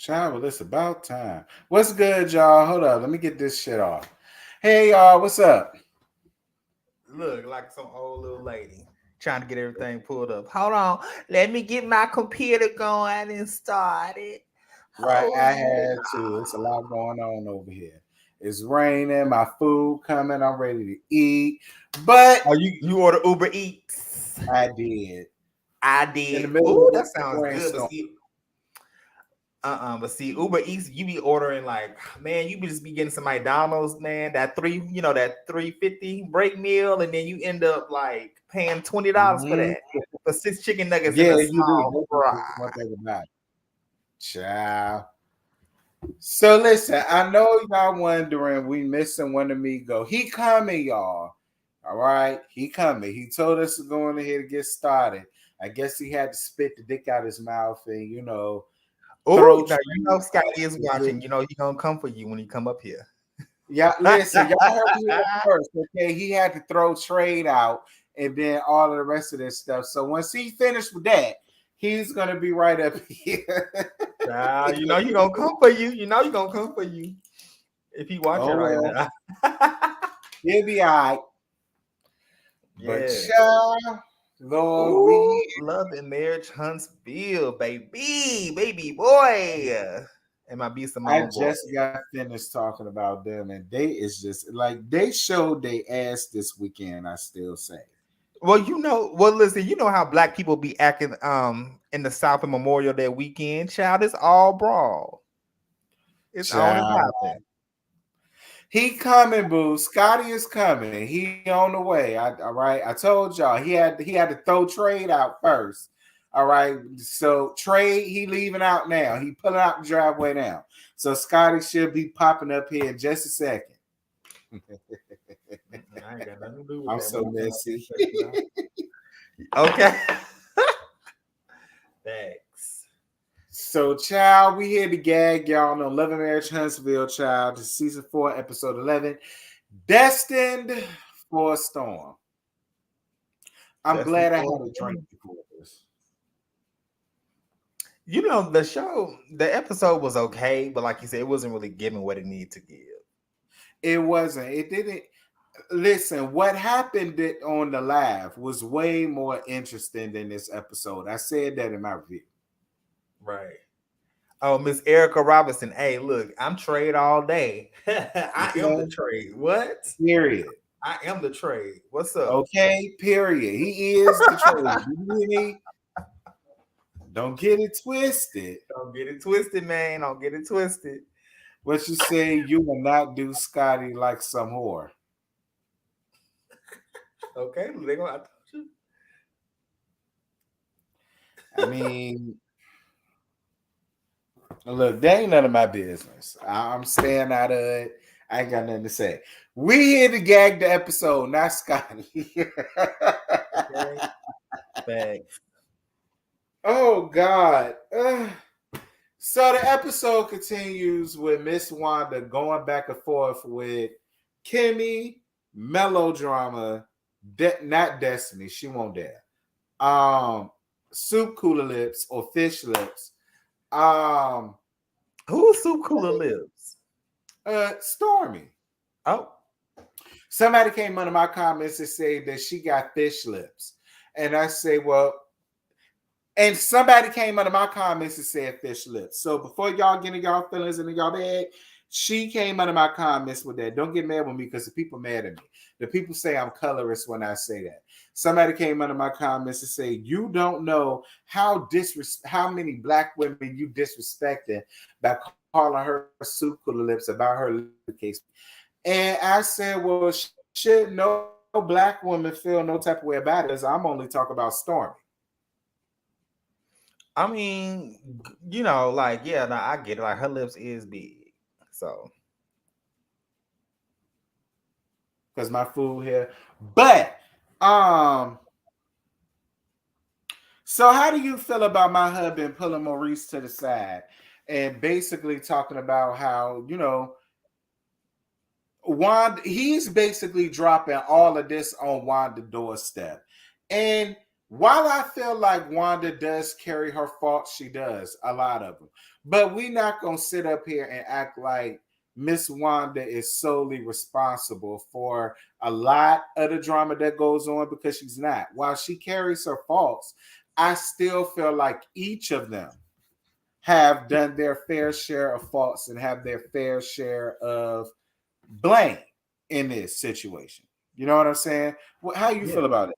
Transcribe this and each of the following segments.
Child, well, it's about time. What's good, y'all? Hold up. Let me get this shit off. Hey, y'all. What's up? Look like some old little lady trying to get everything pulled up. Hold on, let me get my computer going and started. Right. Hold I on. had to. It's a lot going on over here. It's raining. My food coming. I'm ready to eat. But Oh, you order Uber Eats? I did. I In the did. middle Ooh, of that a sounds good. brainstorm. But see, Uber Eats, you be ordering like, man, you be just be getting some McDonald's, man, that 350 break meal, and then you end up like paying $20 for Mhm. that for 6 chicken nuggets and Yeah, a you do. small fry. That's one thing about it. Child. So listen, I know y'all wondering we missing one amigo. He coming, y'all. All right, he coming. He told us to go in here to get started. I guess he had to spit the dick out his mouth and Oh, throw now you know trade out. Scotty is watching. You know he gonna come for you when he come up here. Yeah, listen, y'all heard me here first. Okay, he had to throw trade out and then all of the rest of this stuff. So once he finished with that, he's gonna be right up here. You know he gonna come for you. You know he gonna come for you if he watching Oh right well, now. he'll be all right. But Yeah. child, Lord, Ooh, we love and marriage Huntsville, baby boy. Am I be I Simone boy? just got finished talking about them, and they is just like they showed they ass this weekend. I still say, Listen, you know how black people be acting in the South and Memorial Day weekend, child. It's all brawl. It's on and child, popping. he coming, boo. Scotty is coming. He on the way. All right. I told y'all he had to throw trade out first. All right. So trade he leaving out now. He pulling out the driveway now. So Scotty should be popping up here in just a second. I ain't got nothing to do with I'm that when so I come up messy. here. Okay. Thanks. So, child, we here to gag y'all on Love and Marriage Huntsville, child. This is season 4, episode 11. Destined for a Storm. I'm Destined glad I had for a drink before this. the episode was okay, but like you said, it wasn't really giving what it needed to give. It wasn't. It didn't. Listen, what happened on the live was way more interesting than this episode. I said that in my review. Right. Oh, Miss Erica Robinson. Hey, look, I'm trade all day. I am the Okay? trade. What? Period. I am the trade. What's up? Okay? Period. He is the trade. You hear me? Don't get it twisted. Don't get it twisted, man. Don't get it twisted. What you say, you will not do Scotty like some whore. Okay, they gonna. I told you. I mean, look, that ain't none of my business. I'm staying out of it. I ain't got nothing to say. We here to gag the episode, not Scotty. Okay. Facts. Oh God. So the episode continues with Miss Wanda going back and forth with Kimmy, melodrama, not Destiny. She won't dare. Soup cooler lips or fish lips. Um, Who's Soup Cooler Lips? Stormy. Oh, Somebody came under my comments and said that she got fish lips, and I say, well, and somebody came under my comments and said fish lips. So before y'all getting y'all feelings in y'all bag, she came under my comments with that. Don't get mad with me because the people mad at me. The people say I'm colorist when I say that. Somebody came under my comments and say, you don't know how many black women you disrespected by calling her soup cooler lips about her case. And I said, well, should no black woman feel no type of way about it? Because I'm only talking about Stormy. I mean, like yeah, no, I get it. Like her lips is big, so Because my food here. But so how do you feel about my husband pulling Maurice to the side and basically talking about how, Wanda, he's basically dropping all of this on Wanda's doorstep. And while I feel like Wanda does carry her faults, she does a lot of them. But we not gonna sit up here and act like Miss Wanda is solely responsible for a lot of the drama that goes on, because she's not. While she carries her faults, I still feel like each of them have done their fair share of faults and have their fair share of blame in this situation. You know what I'm saying? How you Yeah. feel about it?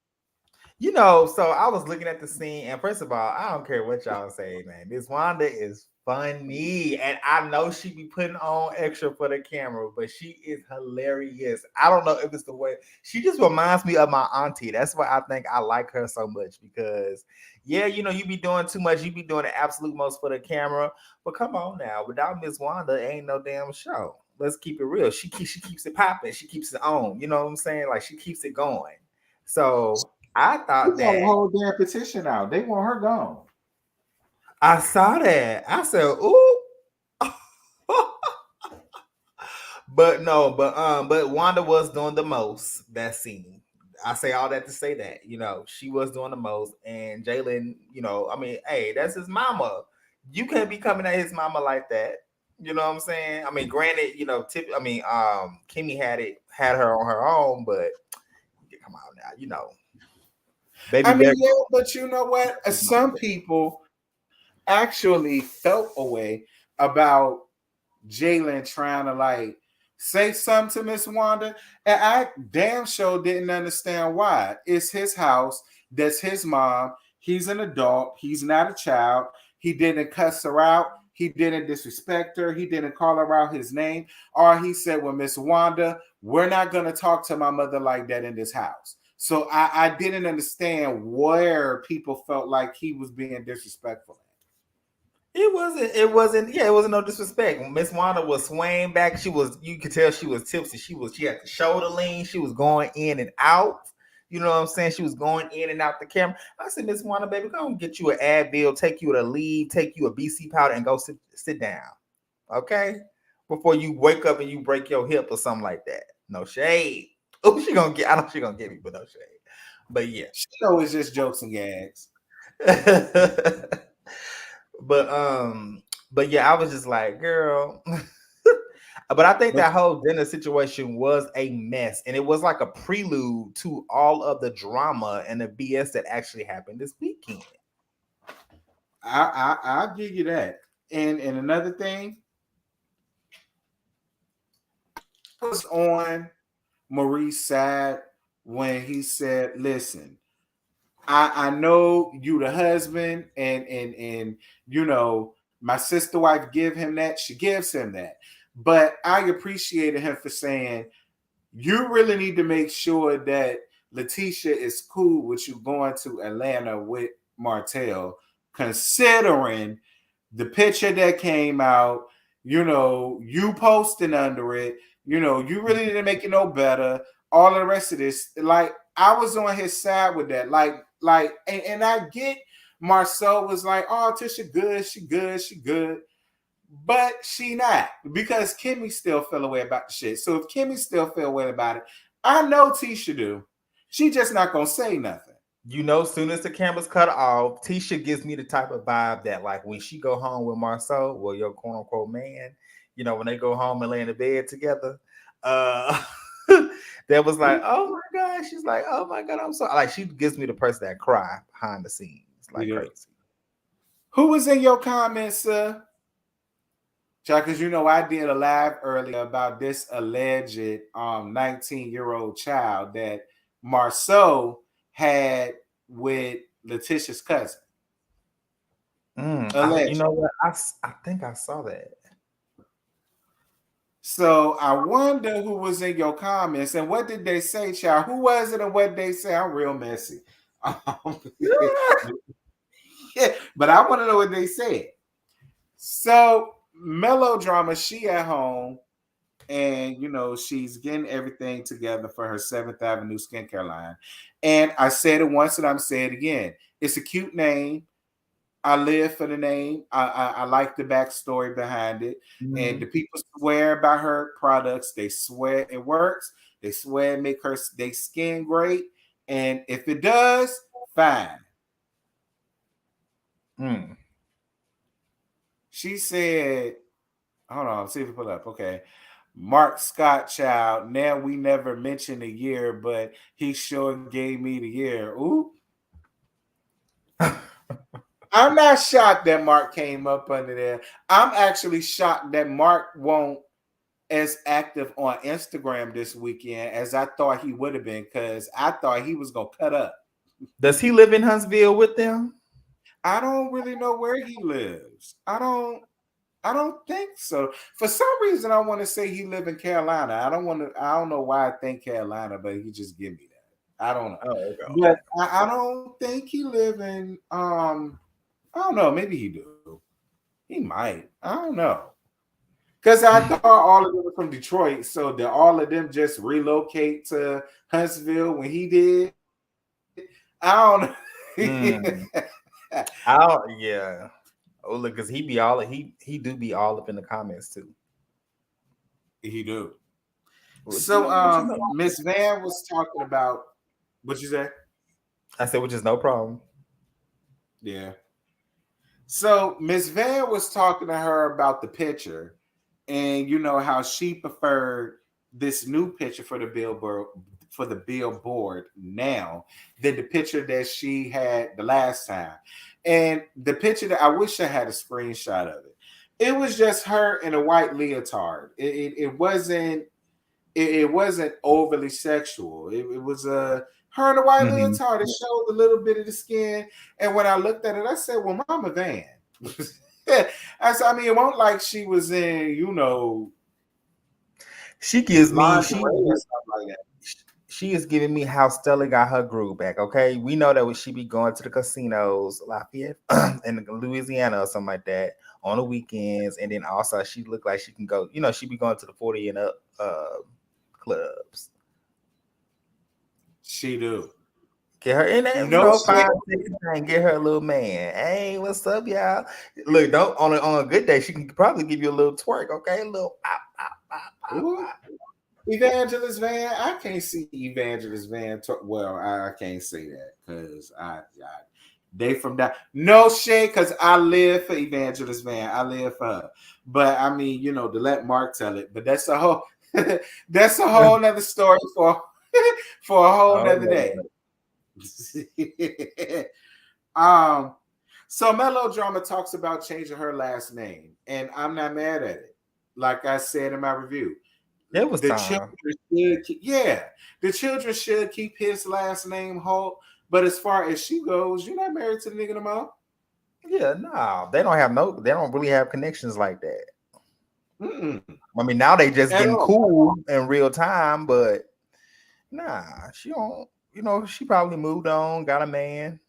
So I was looking at the scene, and first of all, I don't care what y'all say, man. This Wanda is funny, and I know she be putting on extra for the camera, but she is hilarious. I don't know if it's the way she just reminds me of my auntie. That's why I think I like her so much, because yeah, you be doing too much, you be doing the absolute most for the camera. But come on now, without Miss Wanda, ain't no damn show. Let's keep it real. She keeps it popping, she keeps it on. You know what I'm saying? Like, she keeps it going. So I We thought got a that whole damn petition out. They want her gone. I saw that. I said, "Ooh," but no, but Wanda was doing the most that scene. I say all that to say that she was doing the most, and Jalen, I mean, hey, that's his mama. You can't be coming at his mama like that. You know what I'm saying? I mean, granted, Kimmy had her on her own, but come on now, baby I mean, better. yeah, but you know what? Some people actually felt a way about Jalen trying to like say something to Miss Wanda, and I damn sure didn't understand why. It's his house. That's his mom. He's an adult. He's not a child. He didn't cuss her out. He didn't disrespect her. He didn't call her out his name. Or he said, well, Miss Wanda, we're not going to talk to my mother like that in this house. So I didn't understand where people felt like he was being disrespectful. It wasn't no disrespect. Miss Wanda was swaying back. You could tell she was tipsy. She had the shoulder lean. She was going in and out. You know what I'm saying? She was going in and out the camera. I said, Miss Wanda, baby, go and get you an Advil, take you to leave, take you a BC powder, and go sit down. Okay? Before you wake up and you break your hip or something like that. No shade. Oh, I know she gonna get me, but no shade. But yeah. She know it's just jokes and gags. But but yeah, I was just like, girl. But I think that whole dinner situation was a mess, and it was like a prelude to all of the drama and the BS that actually happened this weekend. I'll give you that. And another thing, I was on Maurice's side when he said, listen, I know you the husband, and my sister wife give him that, she gives him that. But I appreciated him for saying, you really need to make sure that Letitia is cool with you going to Atlanta with Martell, considering the picture that came out, you posting under it, you really didn't make it no better. All the rest of this, like, I was on his side with that. And I get Marcel was like, oh, Tisha good, she good, she good. But she not, because Kimmy still feel away about the shit. So if Kimmy still feel away about it, I know Tisha do. She just not gonna say nothing. Soon as the camera's cut off, Tisha gives me the type of vibe that, like, when she go home with Marceau, well, your quote unquote man, when they go home and lay in the bed together, that was like, oh my God. She's like, oh my God, I'm sorry. Like, she gives me the person that cry behind the scenes, like crazy. Who was in your comments, sir? Because I did a live earlier about this alleged 19-year-old child that Marceau had with Letitia's cousin. You know what? I think I saw that. So I wonder who was in your comments and what did they say, child? Who was it and what did they say? I'm real messy. Yeah, but I want to know what they said. So melodrama, she at home, and she's getting everything together for her 7th Avenue skincare line. And I said it once and I'm saying it again. It's a cute name. I live for the name. I like the backstory behind it. Mm-hmm. And the people swear by her products. They swear it works. They swear it make they skin great. And if it does, fine. Mm. She said, hold on, see if we pull up. Okay. Mark Scott child. Now we never mentioned a year, but he sure gave me the year. Ooh. I'm not shocked that Mark came up under there. I'm actually shocked that Mark won't as active on Instagram this weekend as I thought he would have been, because I thought he was gonna cut up. Does he live in Huntsville with them? I don't really know where he lives. I don't think so. For some reason, I want to say he live in Carolina. I don't know why I think Carolina, but he just give me that. I don't know. Oh, okay. But I don't think he live in I don't know, maybe he do. He might. I don't know. Because I thought all of them were from Detroit. So did all of them just relocate to Huntsville when he did? I don't know. Mm. I don't. Yeah. Oh, look, because he do be all up in the comments too. He do. Which, So Miss Van was talking about what you say? I said, which is no problem. Yeah. So Miss Van was talking to her about the picture, and you know how she preferred this new picture for the billboard now than the picture that she had the last time. And the picture that I wish I had a screenshot of it. It was just her in a white leotard. It wasn't overly sexual. It was her in a white leotard. It showed a little bit of the skin. And when I looked at it, I said, "Well, Mama Van." I said, I mean, it won't like she was in, She gives me lingerie or something like that. she is giving me how Stella got her groove back. Okay, we know that when she be going to the casinos, Lafayette in Louisiana or something like that on the weekends, and then also she looked like she can go. You know, she be going to the 40 and up clubs. She do. Get her in there, No shit. 5, 6, and get her a little man. Hey, what's up, y'all? Look, don't on a good day, she can probably give you a little twerk, okay? A little Ooh. Evangelist Van, I can't see Evangelist Van. Well, I can't say that because they from that. No shade, because I live for Evangelist Van. I live for her. But I mean, to let Mark tell it. But that's a whole that's a whole nother story for a whole nother day. So Melodrama talks about changing her last name, and I'm not mad at it. Like I said in my review, It was the time. the children should keep his last name Holt. But as far as she goes, you're not married to the nigga no more. Yeah, no, they don't really have connections like that. Mm-mm. I mean, now they just At getting all. cool in real time, but nah, she don't. She probably moved on, got a man,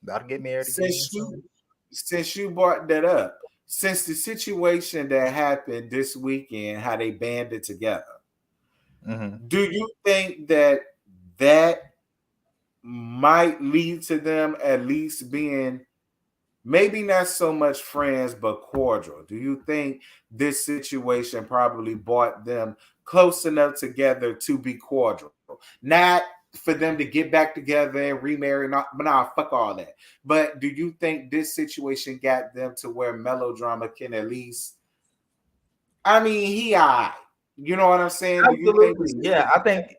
about to get married again. Since you brought that up, since the situation that happened this weekend, how they banded together, do you think that might lead to them at least being maybe not so much friends, but cordial? Do you think this situation probably brought them close enough together to be cordial? Not for them to get back together and remarry, fuck all that. But do you think this situation got them to where Melodrama can at least, I mean, you know what I'm saying? Absolutely, Do you think yeah.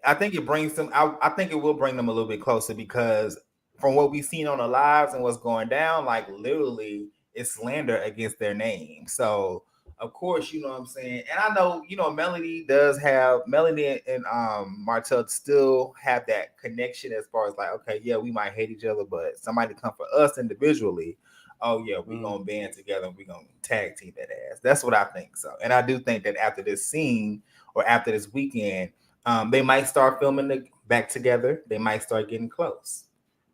I think it brings them. I think it will bring them a little bit closer because from what we've seen on the lives and what's going down, like literally, it's slander against their name. So of course, you know what I'm saying. And I know, Melanie and Martell still have that connection as far as like, okay, yeah, we might hate each other, but somebody come for us individually. Oh yeah, we're gonna band together and we're gonna tag team that ass. That's what I think. So, and I do think that after this scene or after this weekend, they might start filming back together. They might start getting close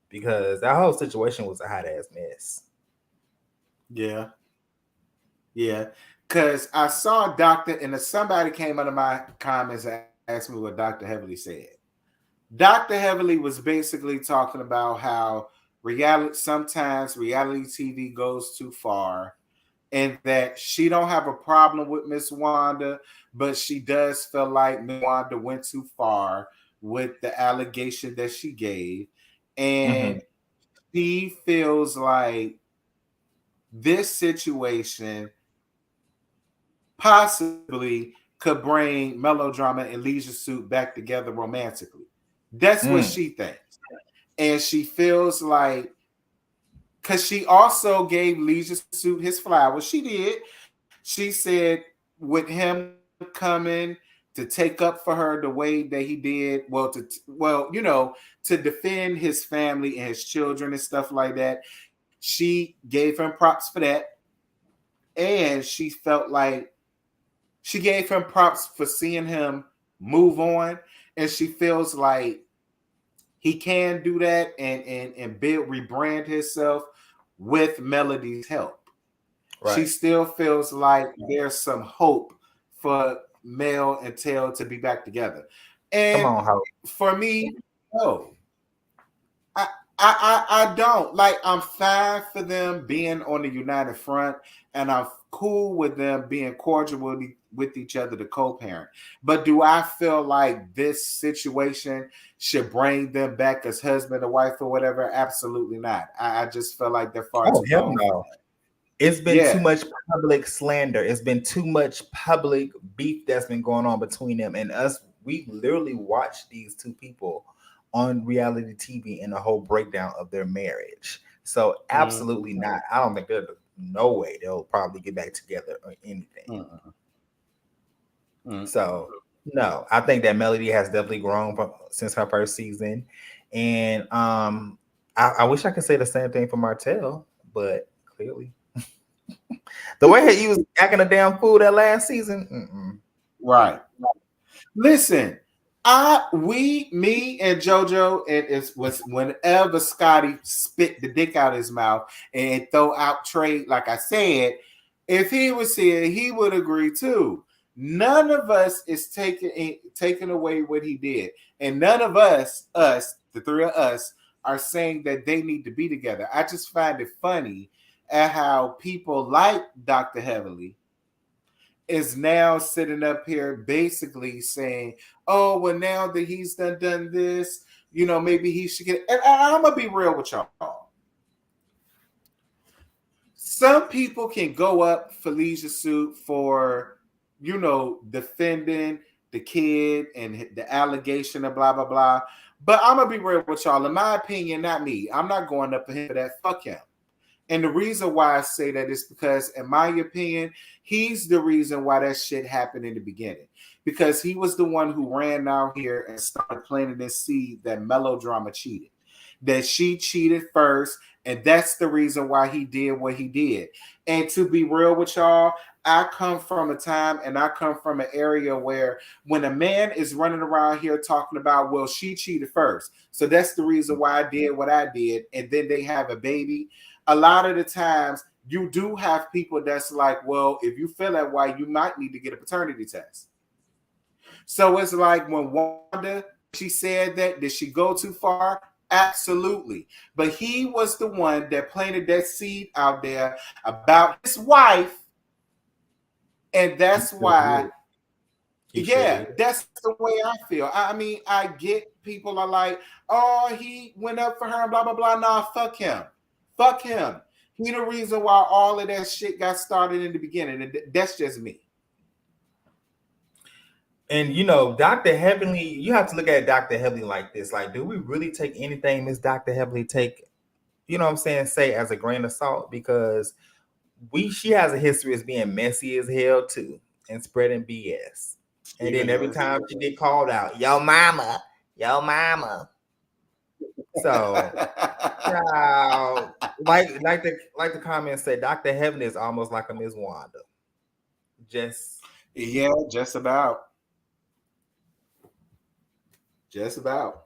because that whole situation was a hot ass mess. Yeah. Yeah. Because I saw somebody came under my comments and asked me what Dr. Heavily said. Dr. Heavily was basically talking about how sometimes reality TV goes too far, and that she don't have a problem with Miss Wanda, but she does feel like Miss Wanda went too far with the allegation that she gave. And she feels like this situation possibly could bring Melodrama and Leisure Suit back together romantically. That's what she thinks. And she feels like, because she also gave Leisure Suit his flowers. She did. She said with him coming to take up for her the way that he did, to defend his family and his children and stuff like that. She gave him props for that. And she felt like she gave him props for seeing him move on. And she feels like he can do that and build rebrand himself with Melody's help. Right. She still feels like there's some hope for Mel and Tail to be back together. And for me, no. I don't. Like, I'm fine for them being on the united front, and I'm cool with them being cordial with each other to co-parent. But do I feel like this situation should bring them back as husband and wife or whatever? Absolutely not. I just feel like they're far too gone. No. It's been too much public slander. It's been too much public beef that's been going on between them and us. We literally watched these two people on reality TV and the whole breakdown of their marriage. So absolutely not. I don't think there's no way they'll probably get back together or anything. So no, I think that Melody has definitely grown since her first season. And I wish I could say the same thing for Martell, but clearly the way he was acting a damn fool that last season. Right. Listen, me and JoJo, and it was whenever Scotty spit the dick out his mouth and throw out Trey, like I said, if he was here, he would agree too. None of us is taking away what he did. And none of us, the three of us, are saying that they need to be together. I just find it funny at how people like Dr. Heavenly is now sitting up here basically saying, oh, well, now that he's done this, maybe he should get. And I'm going to be real with y'all. Some people can go up for Leisure Suit for, defending the kid and the allegation of blah, blah, blah. But I'm going to be real with y'all. In my opinion, not me. I'm not going up for him for that. Fuck him. And the reason why I say that is because, in my opinion, he's the reason why that shit happened in the beginning. Because he was the one who ran out here and started planting this seed that Melodrama cheated. That she cheated first, and that's the reason why he did what he did. And to be real with y'all, I come from a time and I come from an area where when a man is running around here talking about, well, she cheated first, so that's the reason why I did what I did, and then they have a baby. A lot of the times you do have people that's like, well, if you feel that way, you might need to get a paternity test. So it's like when Wanda, she said that, did she go too far? Absolutely. But he was the one that planted that seed out there about his wife. And that's why, that's the way I feel. I mean, I get people are like, oh, he went up for her and blah, blah, blah. Nah, fuck him. Fuck him. He the reason why all of that shit got started in the beginning. And that's just me. And Dr. Heavenly, you have to look at Dr. Heavenly like this. Like, do we really take anything Miss Dr. Heavenly say as a grain of salt? Because she has a history as being messy as hell too and spreading BS. And then every time she get called out, yo mama. So like the comments say, Dr. Heavenly is almost like a Miss Wanda. Just about. Just about.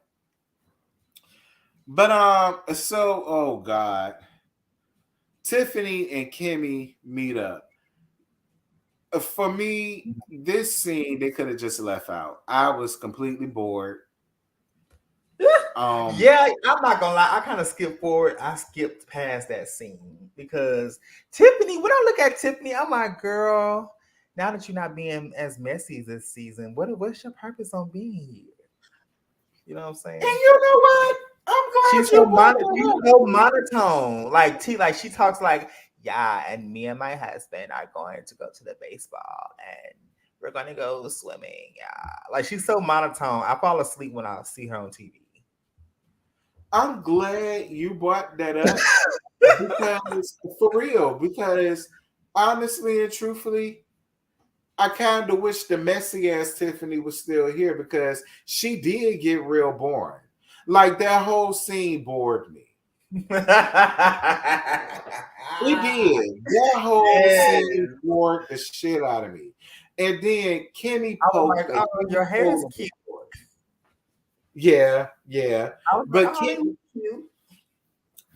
But oh God. Tiffany and Kimmy meet up. For me, this scene they could have just left out. I was completely bored. I'm not gonna lie. I kind of skipped forward. I skipped past that scene because Tiffany. When I look at Tiffany, I'm like, girl. Now that you're not being as messy this season, what's your purpose on being here? You know what I'm saying? And you know what? I'm glad she's so monotone. Like she talks like yeah, and me and my husband are going to go to the baseball and we're going to go swimming. Yeah. Like she's so monotone. I fall asleep when I see her on TV. I'm glad you brought that up because for real, because honestly and truthfully, I kind of wish the messy ass Tiffany was still here because she did get real boring. Like that whole scene bored me. It did. That whole Yes. scene bored the shit out of me. And then Kimmy I was poked like, oh, your hair is cute. Yeah. I was But like, oh, cute.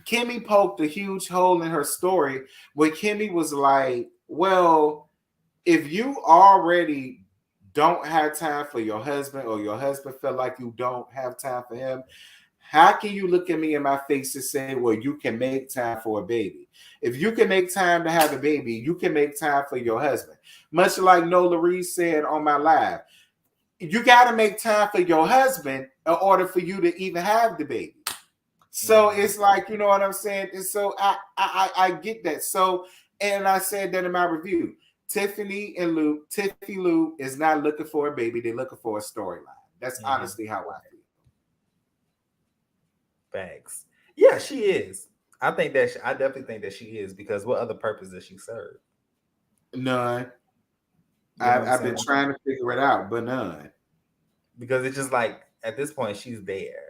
Kimmy poked a huge hole in her story where Kimmy was like, well, if you already don't have time for your husband or your husband felt like you don't have time for him, how can you look at me in my face and say, well, you can make time for a baby? If you can make time to have a baby, you can make time for your husband. Much like Nola Reed said on my live, you got to make time for your husband in order for you to even have the baby. So it's like, you know what I'm saying? And so I get that. So, and I said that in my review. Tiffy Lou is not looking for a baby. They're looking for a storyline. That's honestly how I feel. Thanks. Yeah, she is. I definitely think that she is because what other purpose does she serve? None. You know I've been trying to figure it out, but none. Because it's just like at this point she's there.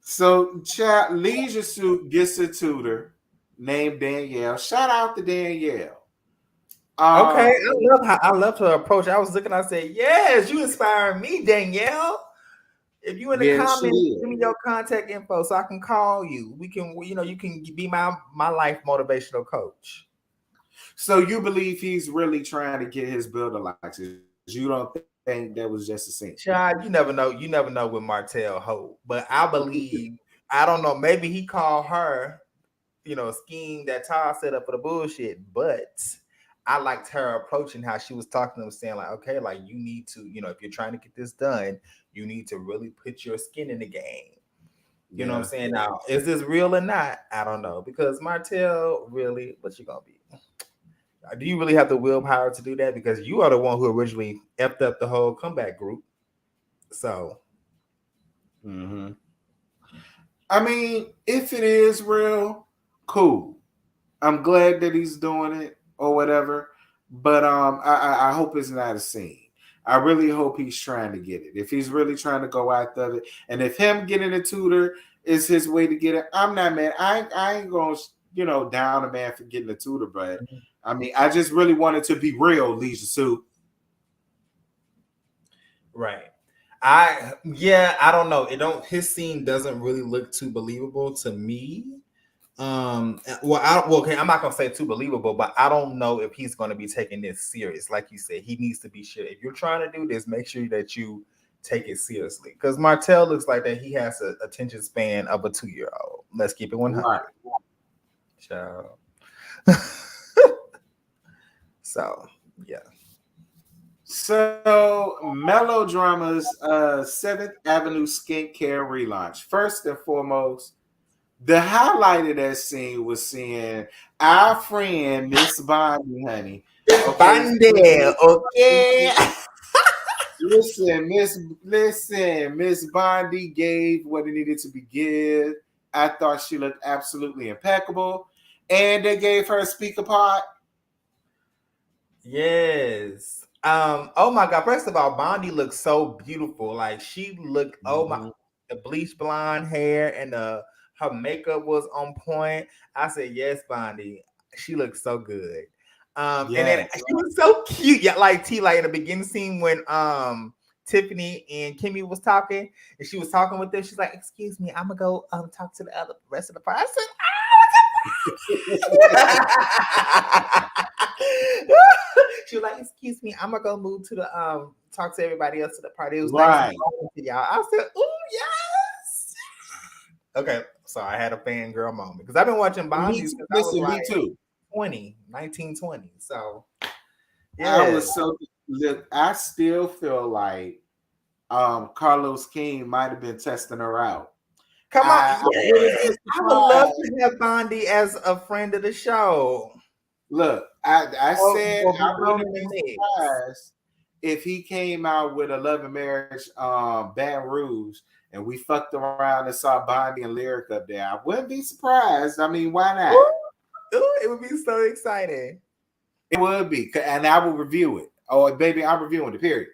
So Leisure Suit gets a tutor named Danielle. Shout out to Danielle. Okay, I love her approach. I was looking, I said, yes, you inspire me, Danielle. If you in the comments, give me your contact info so I can call you. We can, you can be my life motivational coach. So you believe he's really trying to get his builder license? You don't think that was just a scene? Child, you never know. You never know with Martell Hope. But I believe, I don't know, maybe he called her, a scheme that Todd set up for the bullshit. But I liked her approach and how she was talking to him, saying like, okay, like you need to, if you're trying to get this done, you need to really put your skin in the game. You know what I'm saying? Now, is this real or not? I don't know. Because Martell, really, what you gonna be? Do you really have the willpower to do that? Because you are the one who originally effed up the whole comeback group. So, I mean, if it is real, cool. I'm glad that he's doing it or whatever. But I hope it's not a scene. I really hope he's trying to get it. If he's really trying to go after it, and if him getting a tutor is his way to get it, I'm not mad. I ain't gonna down a man for getting a tutor, but I mean, I just really wanted to be real, Leisure Suit. Right. I don't know. His scene doesn't really look too believable to me. I'm not gonna say too believable, but I don't know if he's gonna be taking this serious. Like you said, he needs to be sure. If you're trying to do this, make sure that you take it seriously. Because Martell looks like that he has an attention span of a 2-year-old. Let's keep it 100. Right. Child. So yeah. So Melodrama's 7th Avenue skincare relaunch. First and foremost, the highlight of that scene was seeing our friend Miss Bondi, honey. Okay. Listen, Miss Bondi gave what it needed to be given. I thought she looked absolutely impeccable. And they gave her a speaker part. Yes. Oh my God. First of all, Bondi looks so beautiful. Like she looked, the bleach blonde hair and her makeup was on point. I said, yes, Bondi. She looks so good. And then she was so cute. Yeah, like in the beginning scene when Tiffany and Kimmy was talking, and she was talking with them. She's like, "Excuse me, I'm gonna go talk to the rest of the party." I said, she was like, "Excuse me, I'm gonna go move to the talk to everybody else to the party." It was nice talking to y'all. I said, "Oh yes." Okay, so I had a fangirl moment because I've been watching Bondi since I was like 1920. So yeah, I was so. Look, I still feel like Carlos King might have been testing her out. Come on, I wouldn't be I would love surprised. to have Bondi as a friend of the show. Look, I said Or be I thrown wouldn't in the be mix. surprised if he came out with a love and marriage Baton Rouge and we fucked around and saw Bondi and Lyric up there. I wouldn't be surprised. I mean, why not? Ooh, it would be so exciting. It would be, and I will review it. Oh, baby, I'm reviewing the period.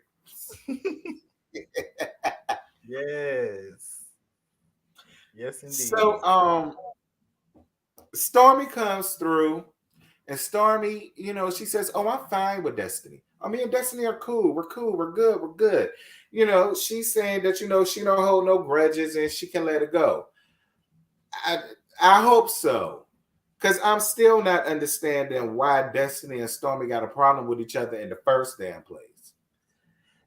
Yes. Yes, indeed. So, Stormy comes through, and Stormy, she says, "Oh, I'm fine with Destiny. Me and Destiny are cool. We're cool. We're good. We're good." She's saying that she don't hold no grudges and she can let it go. I hope so, because I'm still not understanding why Destiny and Stormy got a problem with each other in the first damn place.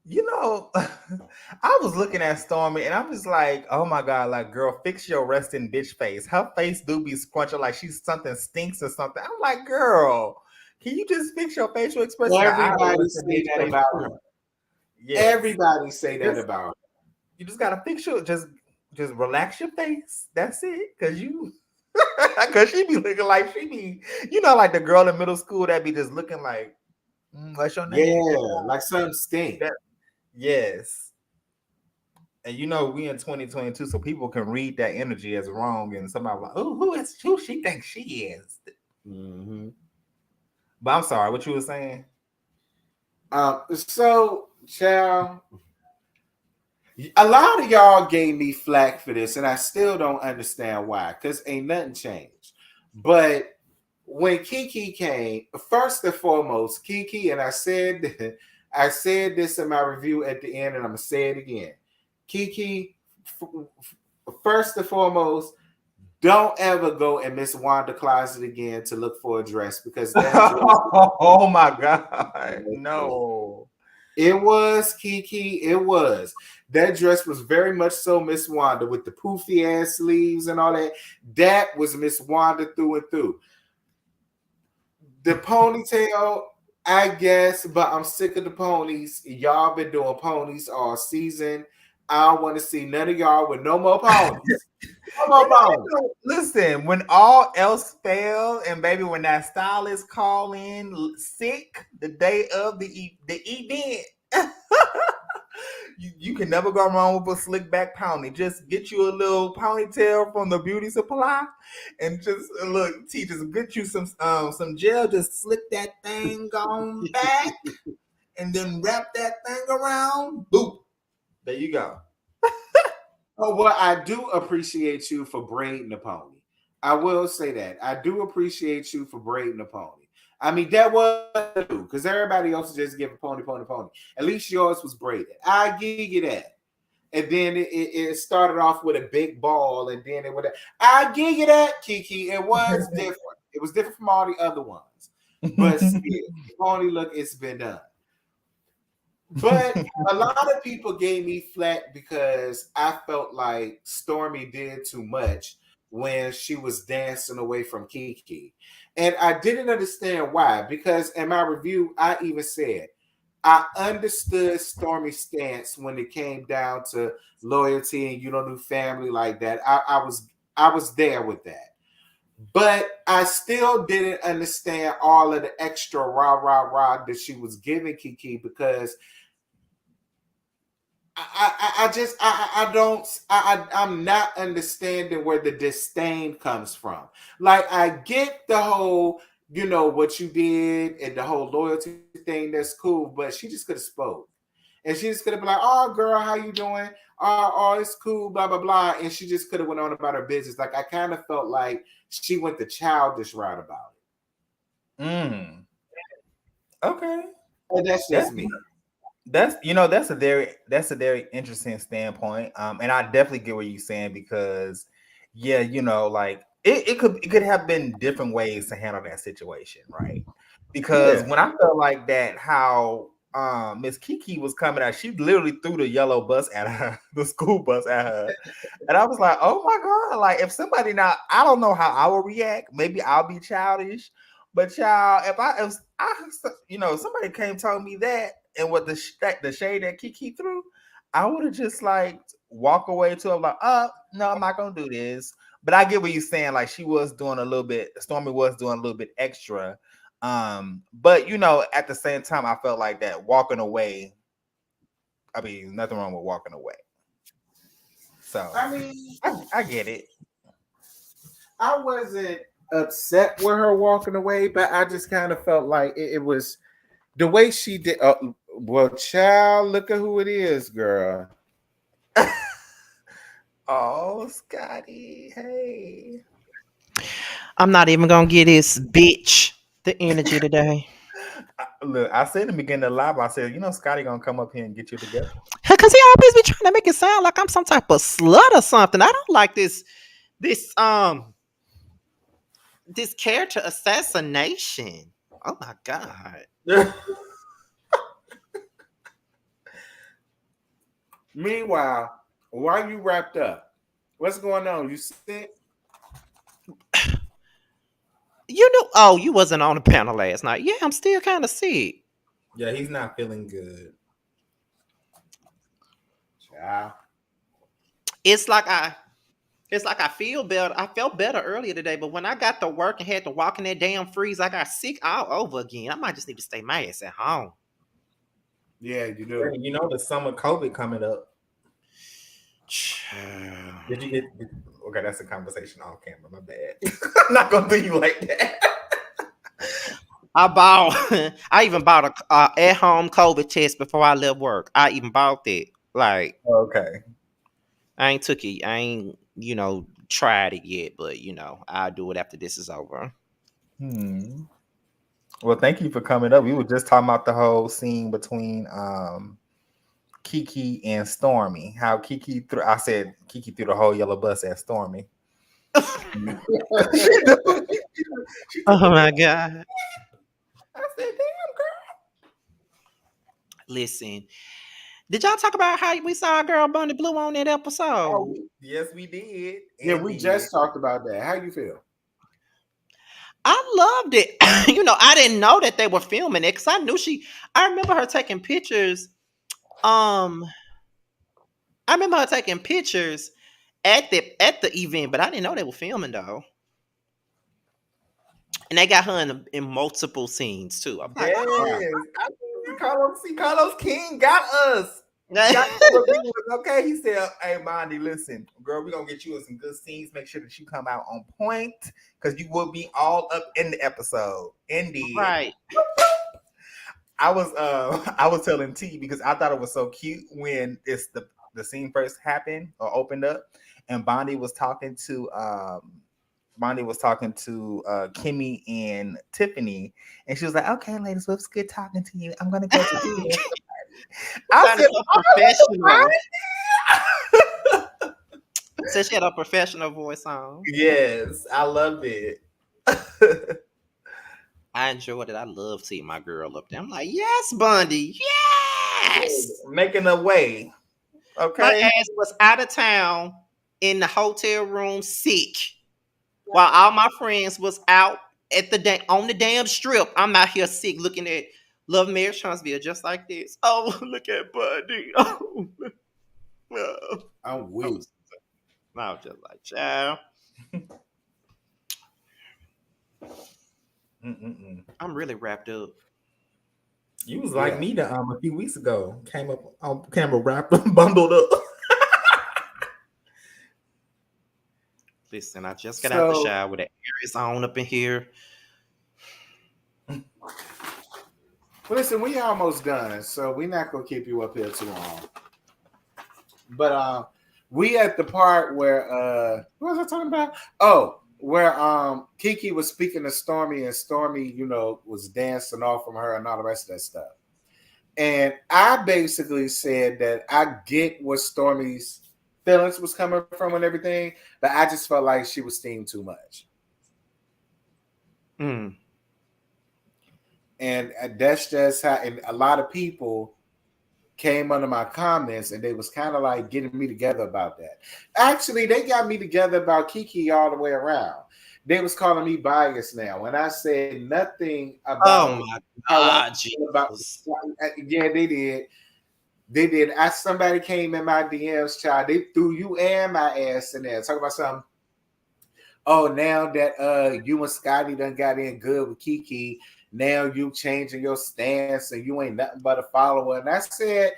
I was looking at Stormy and I'm just like, oh my God, like, girl, fix your resting bitch face. Her face do be scrunching like she's something stinks or something. I'm like, girl, can you just fix your facial expression? Everybody say that about her. Yes. Everybody say that about her. You just gotta fix your just relax your face. That's it. Cause she be looking like she be, like the girl in middle school that be just looking like, what's your name? Yeah, like something stink. Yes. And we in 2022, so people can read that energy as wrong, and somebody like, oh, who she thinks she is. Mm-hmm. But I'm sorry, what you were saying? So, child, a lot of y'all gave me flack for this, and I still don't understand why, because ain't nothing changed. But when Kiki came, first and foremost, Kiki, and I said this in my review at the end, and I'm gonna say it again. Kiki, first and foremost, don't ever go in Miss Wanda closet again to look for a dress, because that dress oh my God, no. It was, Kiki. It was. That dress was very much so Miss Wanda with the poofy ass sleeves and all that. That was Miss Wanda through and through. The ponytail, I guess, but I'm sick of the ponies. Y'all been doing ponies all season. I don't want to see none of y'all with no more ponies. No more ponies. Listen, when all else fails, and baby, when that stylist call in sick the day of the event, you can never go wrong with a slick back pony. Just get you a little ponytail from the beauty supply, and just just get you some gel. Just slick that thing on back, and then wrap that thing around. Boop. There you go. Oh, well, I do appreciate you for braiding the pony. I will say that. I do appreciate you for braiding the pony. I mean, that was because everybody else just give a pony, pony, pony. At least yours was braided. I give you that. And then it started off with a big ball, and then it would. I give you that, Kiki. It was different. It was different from all the other ones. But still, the pony look, it's been done. But a lot of people gave me flack because I felt like Stormy did too much when she was dancing away from Kiki. And I didn't understand why, because in my review, I even said I understood Stormy's stance when it came down to loyalty and you don't do family like that. I was there with that. But I still didn't understand all of the extra rah rah rah that she was giving Kiki, because I'm not understanding where the disdain comes from. Like, I get the whole, what you did and the whole loyalty thing, that's cool, but she just could have spoke. And she just could have been like, "Oh, girl, how you doing? Oh, it's cool, blah, blah, blah." And she just could have went on about her business. Like, I kind of felt like she went the childish route about it. Okay. And that's just me. That's a very interesting standpoint. And I definitely get what you're saying, because like it could have been different ways to handle that situation, right? Because when I felt like that, how Miss Kiki was coming out, she literally threw the yellow bus at her, the school bus at her. And I was like, oh my God, like, if somebody, now I don't know how I will react. Maybe I'll be childish, but child, if somebody came and told me that, and what the shade that Kiki threw, I would have just like walk away to her like, no, I'm not gonna do this. But I get what you're saying. Like she was doing a little bit, Stormy was doing a little bit extra. But you know, at the same time, I felt like that walking away. I mean, nothing wrong with walking away. So I mean, I get it. I wasn't upset with her walking away, but I just kind of felt like it was the way she did. Well, child, look at who it is, girl. Oh, Scotty, hey. I'm not even gonna get this bitch the energy today. Look, I said in the beginning of the live, I said, you know, Scotty gonna come up here and get you together. Cause he always be trying to make it sound like I'm some type of slut or something. I don't like this this character assassination. Oh my god. Meanwhile, while you wrapped up, what's going on? You sick? You knew? Oh, you wasn't on the panel last night. Yeah, I'm still kind of sick. Yeah, he's not feeling good. Child. It's like I feel better. I felt better earlier today, but when I got to work and had to walk in that damn freeze, I got sick all over again. I might just need to stay my ass at home. Yeah, you do. You know the summer COVID coming up. Child. Did you get? Okay, that's a conversation off camera. My bad. I'm not gonna do you like that. I even bought a at-home COVID test before I left work. I even bought that. Like, Okay. I ain't took it. I ain't, tried it yet, but I'll do it after this is over. Well, thank you for coming up. We were just talking about the whole scene between Kiki and Stormy. How Kiki threw the whole yellow bus at Stormy. Oh my god. I said, damn, girl. Listen, did y'all talk about how we saw a girl Bunny Blue on that episode? Oh, yes, we did. Yeah, we just talked about that. How you feel? I loved it. I didn't know that they were filming it because I remember her taking pictures. I remember her taking pictures at the event, but I didn't know they were filming though. And they got her in multiple scenes too. I'm like, Carlos King got us. Okay, he said, "Hey, Mondi, listen, girl, we're gonna get you in some good scenes. Make sure that you come out on point because you will be all up in the episode." Indeed, right. I was telling T because I thought it was so cute when the scene first happened or opened up, and Bondi was talking to Kimmy and Tiffany, and she was like, "Okay, ladies, well, it's good talking to you. I'm gonna go to the I said, professional. So she had a professional voice on. Yes, I loved it. I enjoyed it. I love seeing my girl up there. I'm like, yes, Bundy, yes, making a way. Okay, my ass was out of town in the hotel room sick, while all my friends was out at on the damn strip. I'm out here sick, looking at Love Marriage Huntsville just like this. Oh, look at Bundy. Oh, I'm weak. I was just like, child. I'm really wrapped up. You was like me a few weeks ago. Came up on camera wrapped up, bundled up. Listen, I just got out the shower with the air is on up in here. Well, listen, we almost done, so we're not gonna keep you up here too long. But we at the part where what was I talking about? Oh, where Kiki was speaking to Stormy, and Stormy, was dancing off from her and all the rest of that stuff. And I basically said that I get where Stormy's feelings was coming from and everything, but I just felt like she was steamed too much. And that's just how, and a lot of people came under my comments and they was kind of like getting me together about that. Actually, they got me together about Kiki all the way around. They was calling me biased now. When I said nothing about my God, yeah, they did. They did. Somebody came in my DMs, child. They threw you and my ass in there. Talk about something. Oh, now that you and Scotty done got in good with Kiki, now you changing your stance and you ain't nothing but a follower. And I said,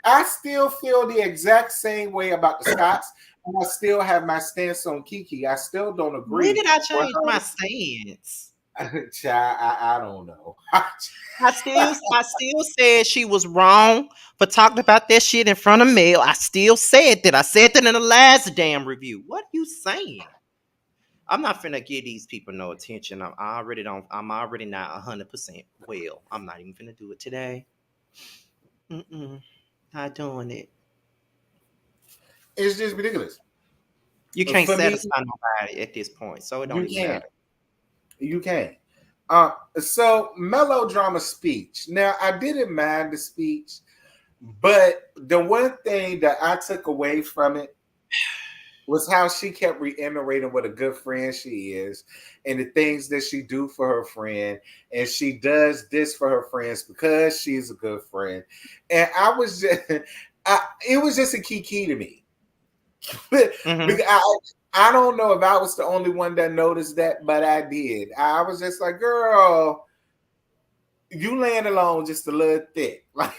I still feel the exact same way about the Scots, and I still have my stance on Kiki. I still don't When agree did I with change my stance? her. Child, I don't know. I still said she was wrong for talking about that shit in front of Mel. I still said that. I said that in the last damn review. What are you saying? I'm not finna give these people no attention. I already don't. I'm already not 100% well. I'm not even finna do it today. Not doing it. It's just ridiculous. You can't For me, satisfy nobody at this point, so it don't you even can't. matter. You can't. So melodrama speech. Now, I didn't mind the speech, but the one thing that I took away from it was how she kept reiterating what a good friend she is and the things that she do for her friend, and she does this for her friends because she's a good friend. And I was just, it was just a key to me. Mm-hmm. Because I don't know if I was the only one that noticed that, but I did. I was just like, girl, you laying alone just a little thick. Like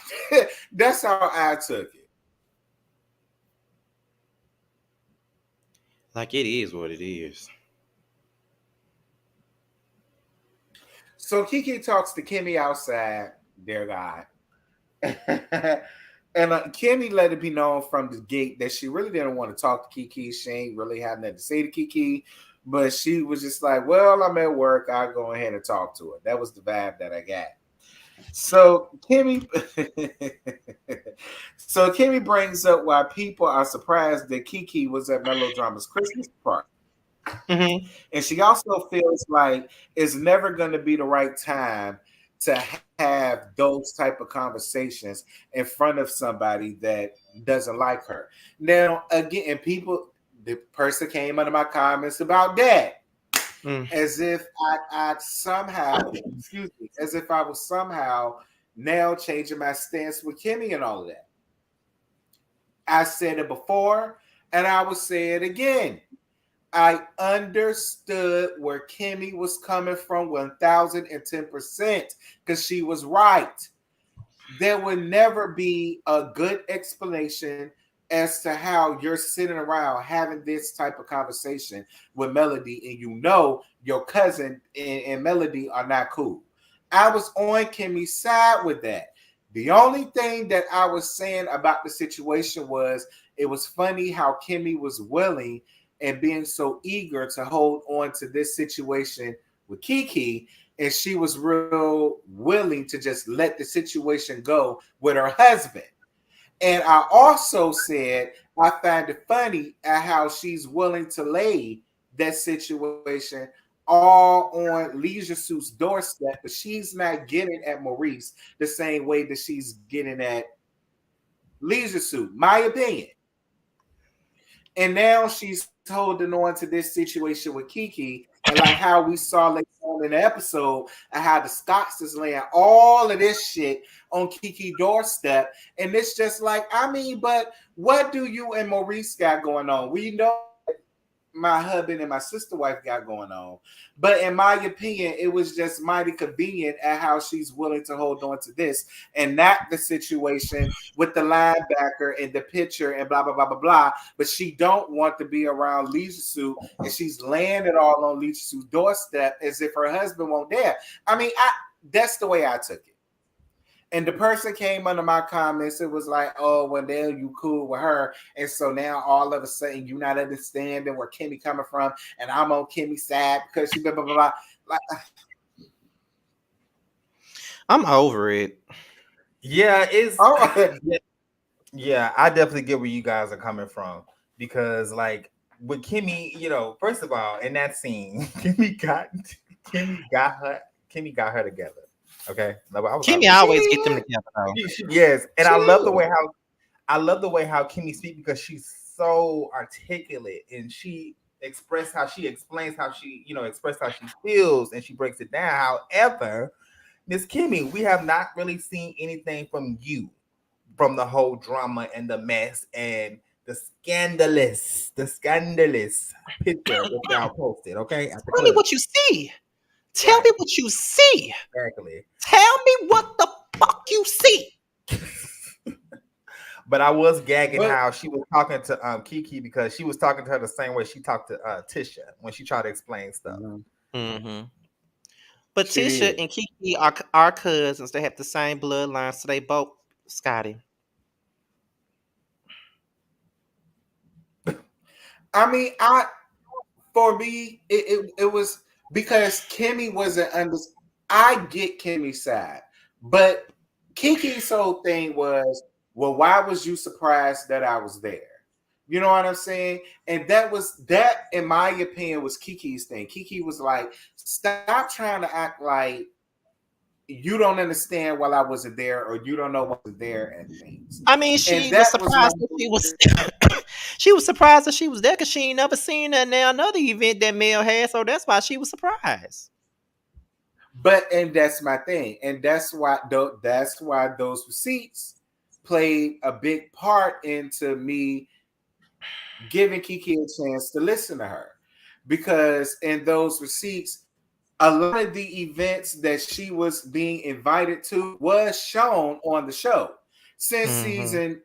that's how I took it. Like it is what it is. So Kiki talks to Kimmy outside, dear God. And Kimmy let it be known from the gate that she really didn't want to talk to Kiki. She ain't really had nothing to say to Kiki, but she was just like, well, I'm at work. I'll go ahead and talk to her. That was the vibe that I got. So Kimmy, so Kimmy brings up why people are surprised that Kiki was at Melodrama's Christmas party. Mm-hmm. And she also feels like it's never going to be the right time to have those type of conversations in front of somebody that doesn't like her. Now, again, and people, the person came under my comments about that Mm. as if I somehow, excuse me, as if I was somehow now changing my stance with Kimmy and all of that. I said it before, and I will say it again. I understood where Kimmy was coming from 1010% because she was right. There would never be a good explanation as to how you're sitting around having this type of conversation with Melody, and you know your cousin and Melody are not cool. I was on Kimmy's side with that. The only thing that I was saying about the situation was it was funny how Kimmy was willing and being so eager to hold on to this situation with Kiki, and she was real willing to just let the situation go with her husband. And I also said I find it funny at how she's willing to lay that situation all on Leisure Suit's doorstep, but she's not getting at Maurice the same way that she's getting at Leisure Suit. My opinion. And now she's holding on to this situation with Kiki, and like how we saw later on in the episode, and how the Scots is laying all of this shit on Kiki doorstep, and it's just like, I mean, but what do you and Maurice got going on? We know my husband and my sister wife got going on. But in my opinion, it was just mighty convenient at how she's willing to hold on to this and not the situation with the linebacker and the pitcher and blah, blah, blah, blah, blah. But she don't want to be around Leisure Suit, and she's laying it all on Leisure Suit's doorstep as if her husband won't dare. I mean, that's the way I took it. And the person came under my comments. It was like, oh, well, then you cool with her. And so now all of a sudden you're not understanding where Kimmy coming from. And I'm on Kimmy's side because she blah, blah, blah, blah. Like, I'm over it. Yeah, it's oh, yeah, I definitely get where you guys are coming from because, like, with Kimmy, you know, first of all, in that scene, Kimmy got her together. Okay, no, I was like, Kimmy always get them together though. yes, and I love the Chill. way how Kimmy speaks because she's so articulate and she expressed how she explains how she, you know, expressed how she feels and she breaks it down. However, Miss Kimmy, we have not really seen anything from you from the whole drama and the mess and the scandalous picture that y'all posted, okay? At the Tell me club. what you see. Tell Right. me what you see. Exactly. Tell me what the fuck you see. But I was gagging But how she was talking to Kiki because she was talking to her the same way she talked to Tisha when she tried to explain stuff. Mm-hmm. But she Tisha did. and Kiki are cousins. They have the same bloodline, so they both Scotty. I mean, for me, it was because Kimmy wasn't under. I get Kimmy's side, but Kiki's whole thing was, well, why was you surprised that I was there? You know what I'm saying? And that, in my opinion, was Kiki's thing. Kiki was like, stop trying to act like you don't understand while I wasn't there, or you don't know what was there and things. I mean, And she was that was my surprised that she was she was surprised that she was there because she ain't never seen her in another event that Mel had, so that's why she was surprised. and that's my thing, and that's why those receipts played a big part into me giving Kiki a chance to listen to her, because in those receipts, a lot of the events that she was being invited to was shown on the show since season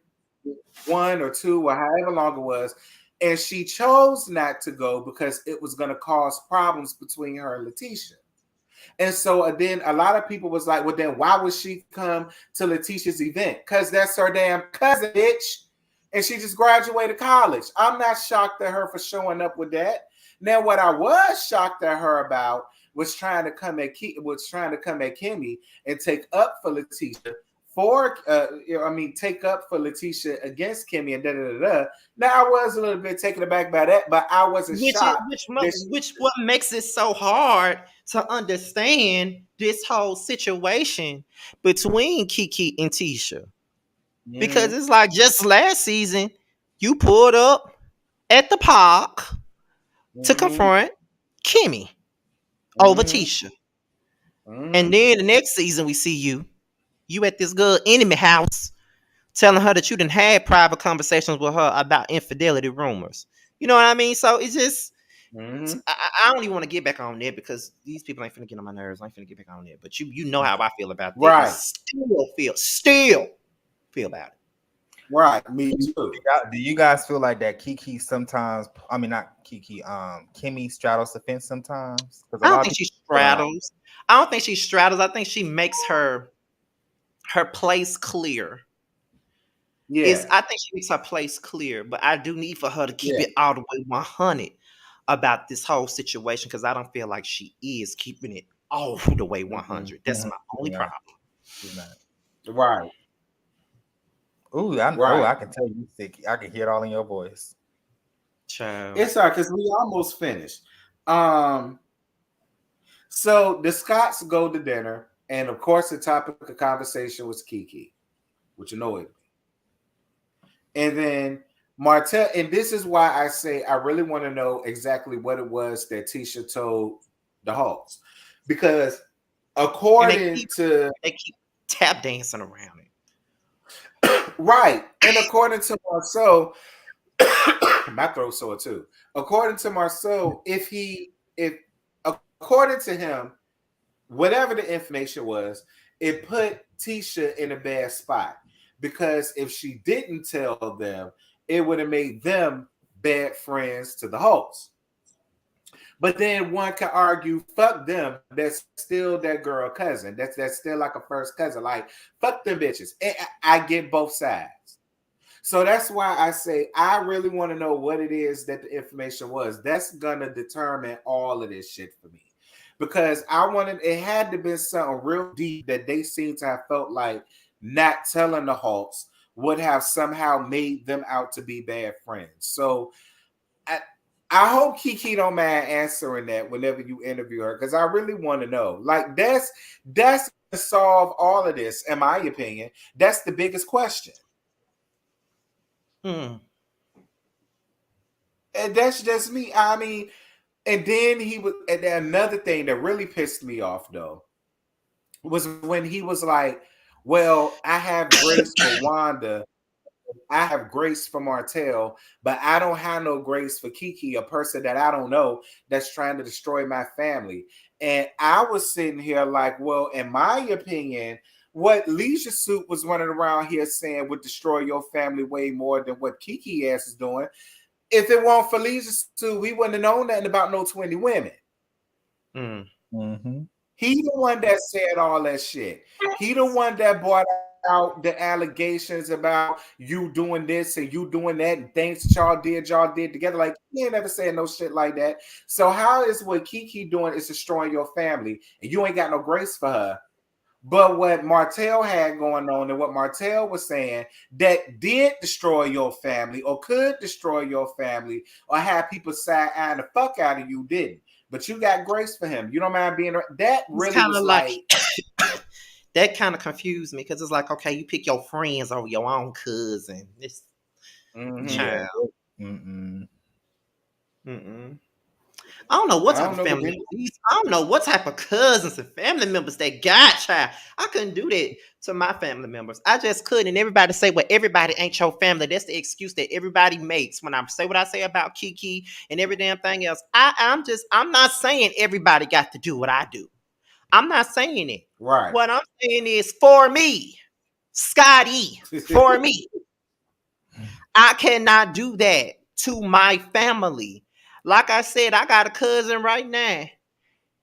1 or 2 or however long it was, and she chose not to go because it was going to cause problems between her and Letitia. And so then a lot of people was like, well, then why would she come to Letitia's event? Because that's her damn cousin, bitch. And she just graduated college. I'm not shocked at her for showing up with that. Now, what I was shocked at her about was trying to come at Kimmy and take up for Letitia take up for Letitia against Kimmy and da da da da. Now I was a little bit taken aback by that, but I wasn't shocked. Which what makes it so hard to understand this whole situation between Kiki and Tisha. Because it's like just last season, you pulled up at the park to confront Kimmy over Tisha. And then the next season we see you at this girl enemy house telling her that you done had private conversations with her about infidelity rumors. You know what I mean? So it's just I don't even want to get back on there because these people ain't finna get on my nerves. I ain't finna get back on there. But you know how I feel about that. Right. Still feel about it. Right, me too. Do you guys feel like that Kiki sometimes? I mean, not Kiki. Kimmy straddles the fence sometimes. I don't think she straddles. I think she makes her place clear. Yeah, I think she makes her place clear, but I do need for her to keep it all the way 100 about this whole situation because I don't feel like she is keeping it all the way 100. That's my only problem. Right. I can tell you sick. I can hear it all in your voice. Child. It's hard because we almost finished. So the Scotts go to dinner, and of course the topic of conversation was Kiki, which annoyed me. And then Martell, and this is why I say I really want to know exactly what it was that Tisha told the Hawks. Because according to they keep tap dancing around it. Right. And according to Marceau, my throat's sore too. According to Marceau, according to him, whatever the information was, it put Tisha in a bad spot. Because if she didn't tell them, it would have made them bad friends to the Hawks. But then one can argue, fuck them. That's still that girl cousin. That's still like a first cousin. Like, fuck them bitches. And I get both sides. So that's why I say I really want to know what it is that the information was. That's gonna determine all of this shit for me. Because it had to be something real deep that they seem to have felt like not telling the Hawks would have somehow made them out to be bad friends. So I hope Kiki don't mind answering that whenever you interview her, because I really want to know. Like that's to solve all of this, in my opinion. That's the biggest question. And that's just me. I mean, and then and then another thing that really pissed me off though was when he was like, Well, I have grace for Wanda. I have grace for Martell, but I don't have no grace for Kiki, a person that I don't know that's trying to destroy my family. And I was sitting here like, well, in my opinion, what Leisure Suit was running around here saying would destroy your family way more than what Kiki ass is doing. If it weren't for Leisure Suit, we wouldn't have known nothing about no 20 women. Mm-hmm. He the one that said all that shit. He the one that brought out the allegations about you doing this and you doing that and things that y'all did together. Like, he ain't never said no shit like that. So how is what Kiki doing is destroying your family and you ain't got no grace for her? But what Martell had going on and what Martell was saying that did destroy your family or could destroy your family or have people side-eyeing the fuck out of you didn't. But you got grace for him. You don't mind being that really was like that kind of confused me because it's like, okay, you pick your friends over your own cousin. It's child. I don't know what type of family. I don't know what type of cousins and family members they got, child. I couldn't do that to my family members. I just couldn't. And everybody say, well, everybody ain't your family. That's the excuse that everybody makes when I say what I say about Kiki and every damn thing else. I'm not saying everybody got to do what I do. I'm not saying it. Right. What I'm saying is for me, Scotty, for me. I cannot do that to my family. Like I said, I got a cousin right now.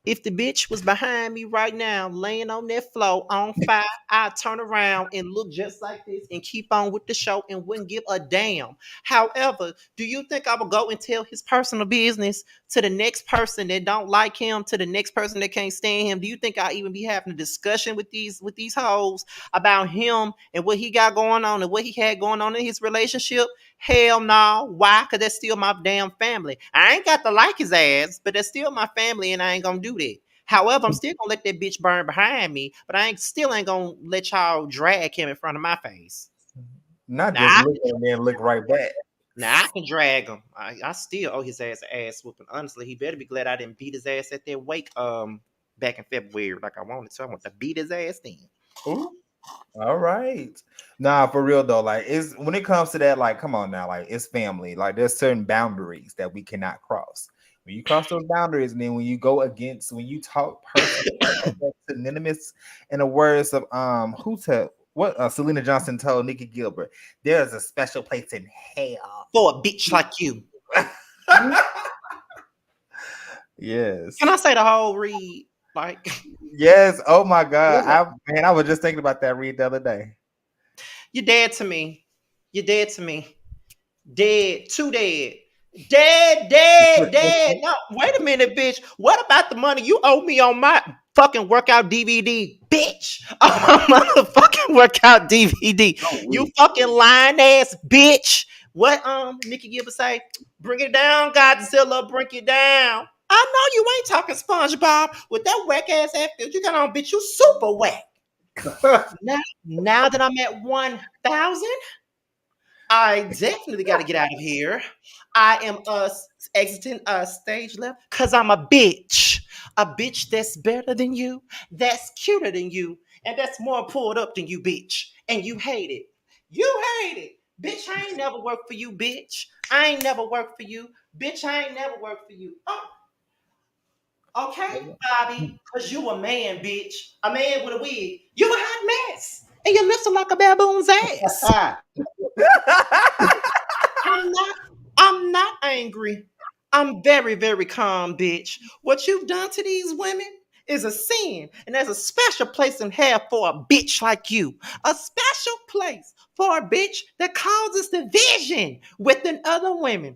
If the bitch was behind me right now, laying on that floor on fire, I'd turn around and look just like this and keep on with the show and wouldn't give a damn. However, do you think I would go and tell his personal business to the next person that don't like him, to the next person that can't stand him? Do you think I even be having a discussion with these hoes about him and what he got going on and what he had going on in his relationship? Hell no. Why? Because that's still my damn family. I ain't got to like his ass, but that's still my family and I ain't going to do that. However, I'm still going to let that bitch burn behind me, but I still ain't going to let y'all drag him in front of my face. Not just look and then look right back. Now, I can drag him. I still owe his ass an ass whooping. Honestly, he better be glad I didn't beat his ass at that wake back in February like I wanted to. I want to beat his ass then. Ooh. All right. Nah, for real though, like it's when it comes to that, like, come on now, like it's family. Like there's certain boundaries that we cannot cross. When you cross those boundaries, and then when you go against, when you talk personally, that's synonymous in the words of Selena Johnson told Nikki Gilbert, there's a special place in hell for a bitch like you. Yes. Can I say the whole read? Like, yes. Oh my God. I was just thinking about that read the other day. You're dead to me. You're dead to me. Dead. Too dead. Dead. No, wait a minute, bitch. What about the money you owe me on my fucking workout DVD, bitch? On my motherfucking workout DVD. You fucking lying ass bitch. What Nikki Gilbert say? Bring it down, Godzilla. Bring it down. I know you ain't talking SpongeBob with that whack ass outfit you got on, bitch. You super whack. now that I'm at 1,000, I definitely got to get out of here. I am exiting stage left because I'm a bitch that's better than you, that's cuter than you, and that's more pulled up than you, bitch. And you hate it. You hate it. Bitch, I ain't never worked for you, bitch. I ain't never worked for you. Bitch, I ain't never worked for you. Oh. Okay, Bobby, because you a man, bitch. A man with a wig. You a hot mess. And your lips are like a baboon's ass. I'm not angry. I'm very, very calm, bitch. What you've done to these women is a sin. And there's a special place in hell for a bitch like you. A special place for a bitch that causes division within other women.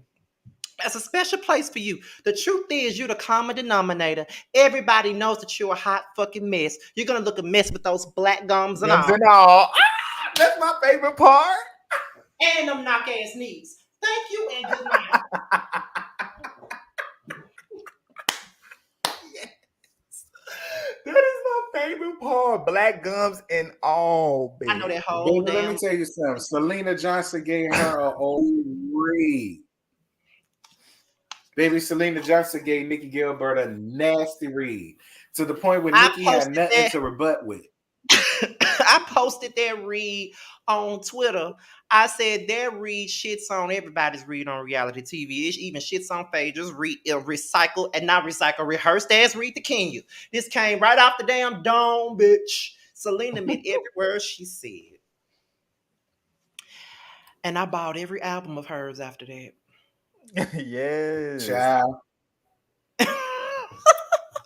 That's a special place for you. The truth is, you're the common denominator. Everybody knows that you're a hot fucking mess. You're going to look a mess with those black gums and all. That's my favorite part. And them knock-ass knees. Thank you and good night. Yes. That is my favorite part. Black gums and all, baby. I know that whole baby, let me tell you something. Selena Johnson gave her an old read. Baby, Selena Johnson gave Nikki Gilbert a nasty read to the point where Nikki had nothing to rebut with. I posted that read on Twitter. I said that read shits on everybody's read on reality TV. It even shits on Phaedra's read recycle and not recycle, rehearsed as read the Kenya. This came right off the damn dome, bitch. Selena meant every word she said. And I bought every album of hers after that. Yes. Child.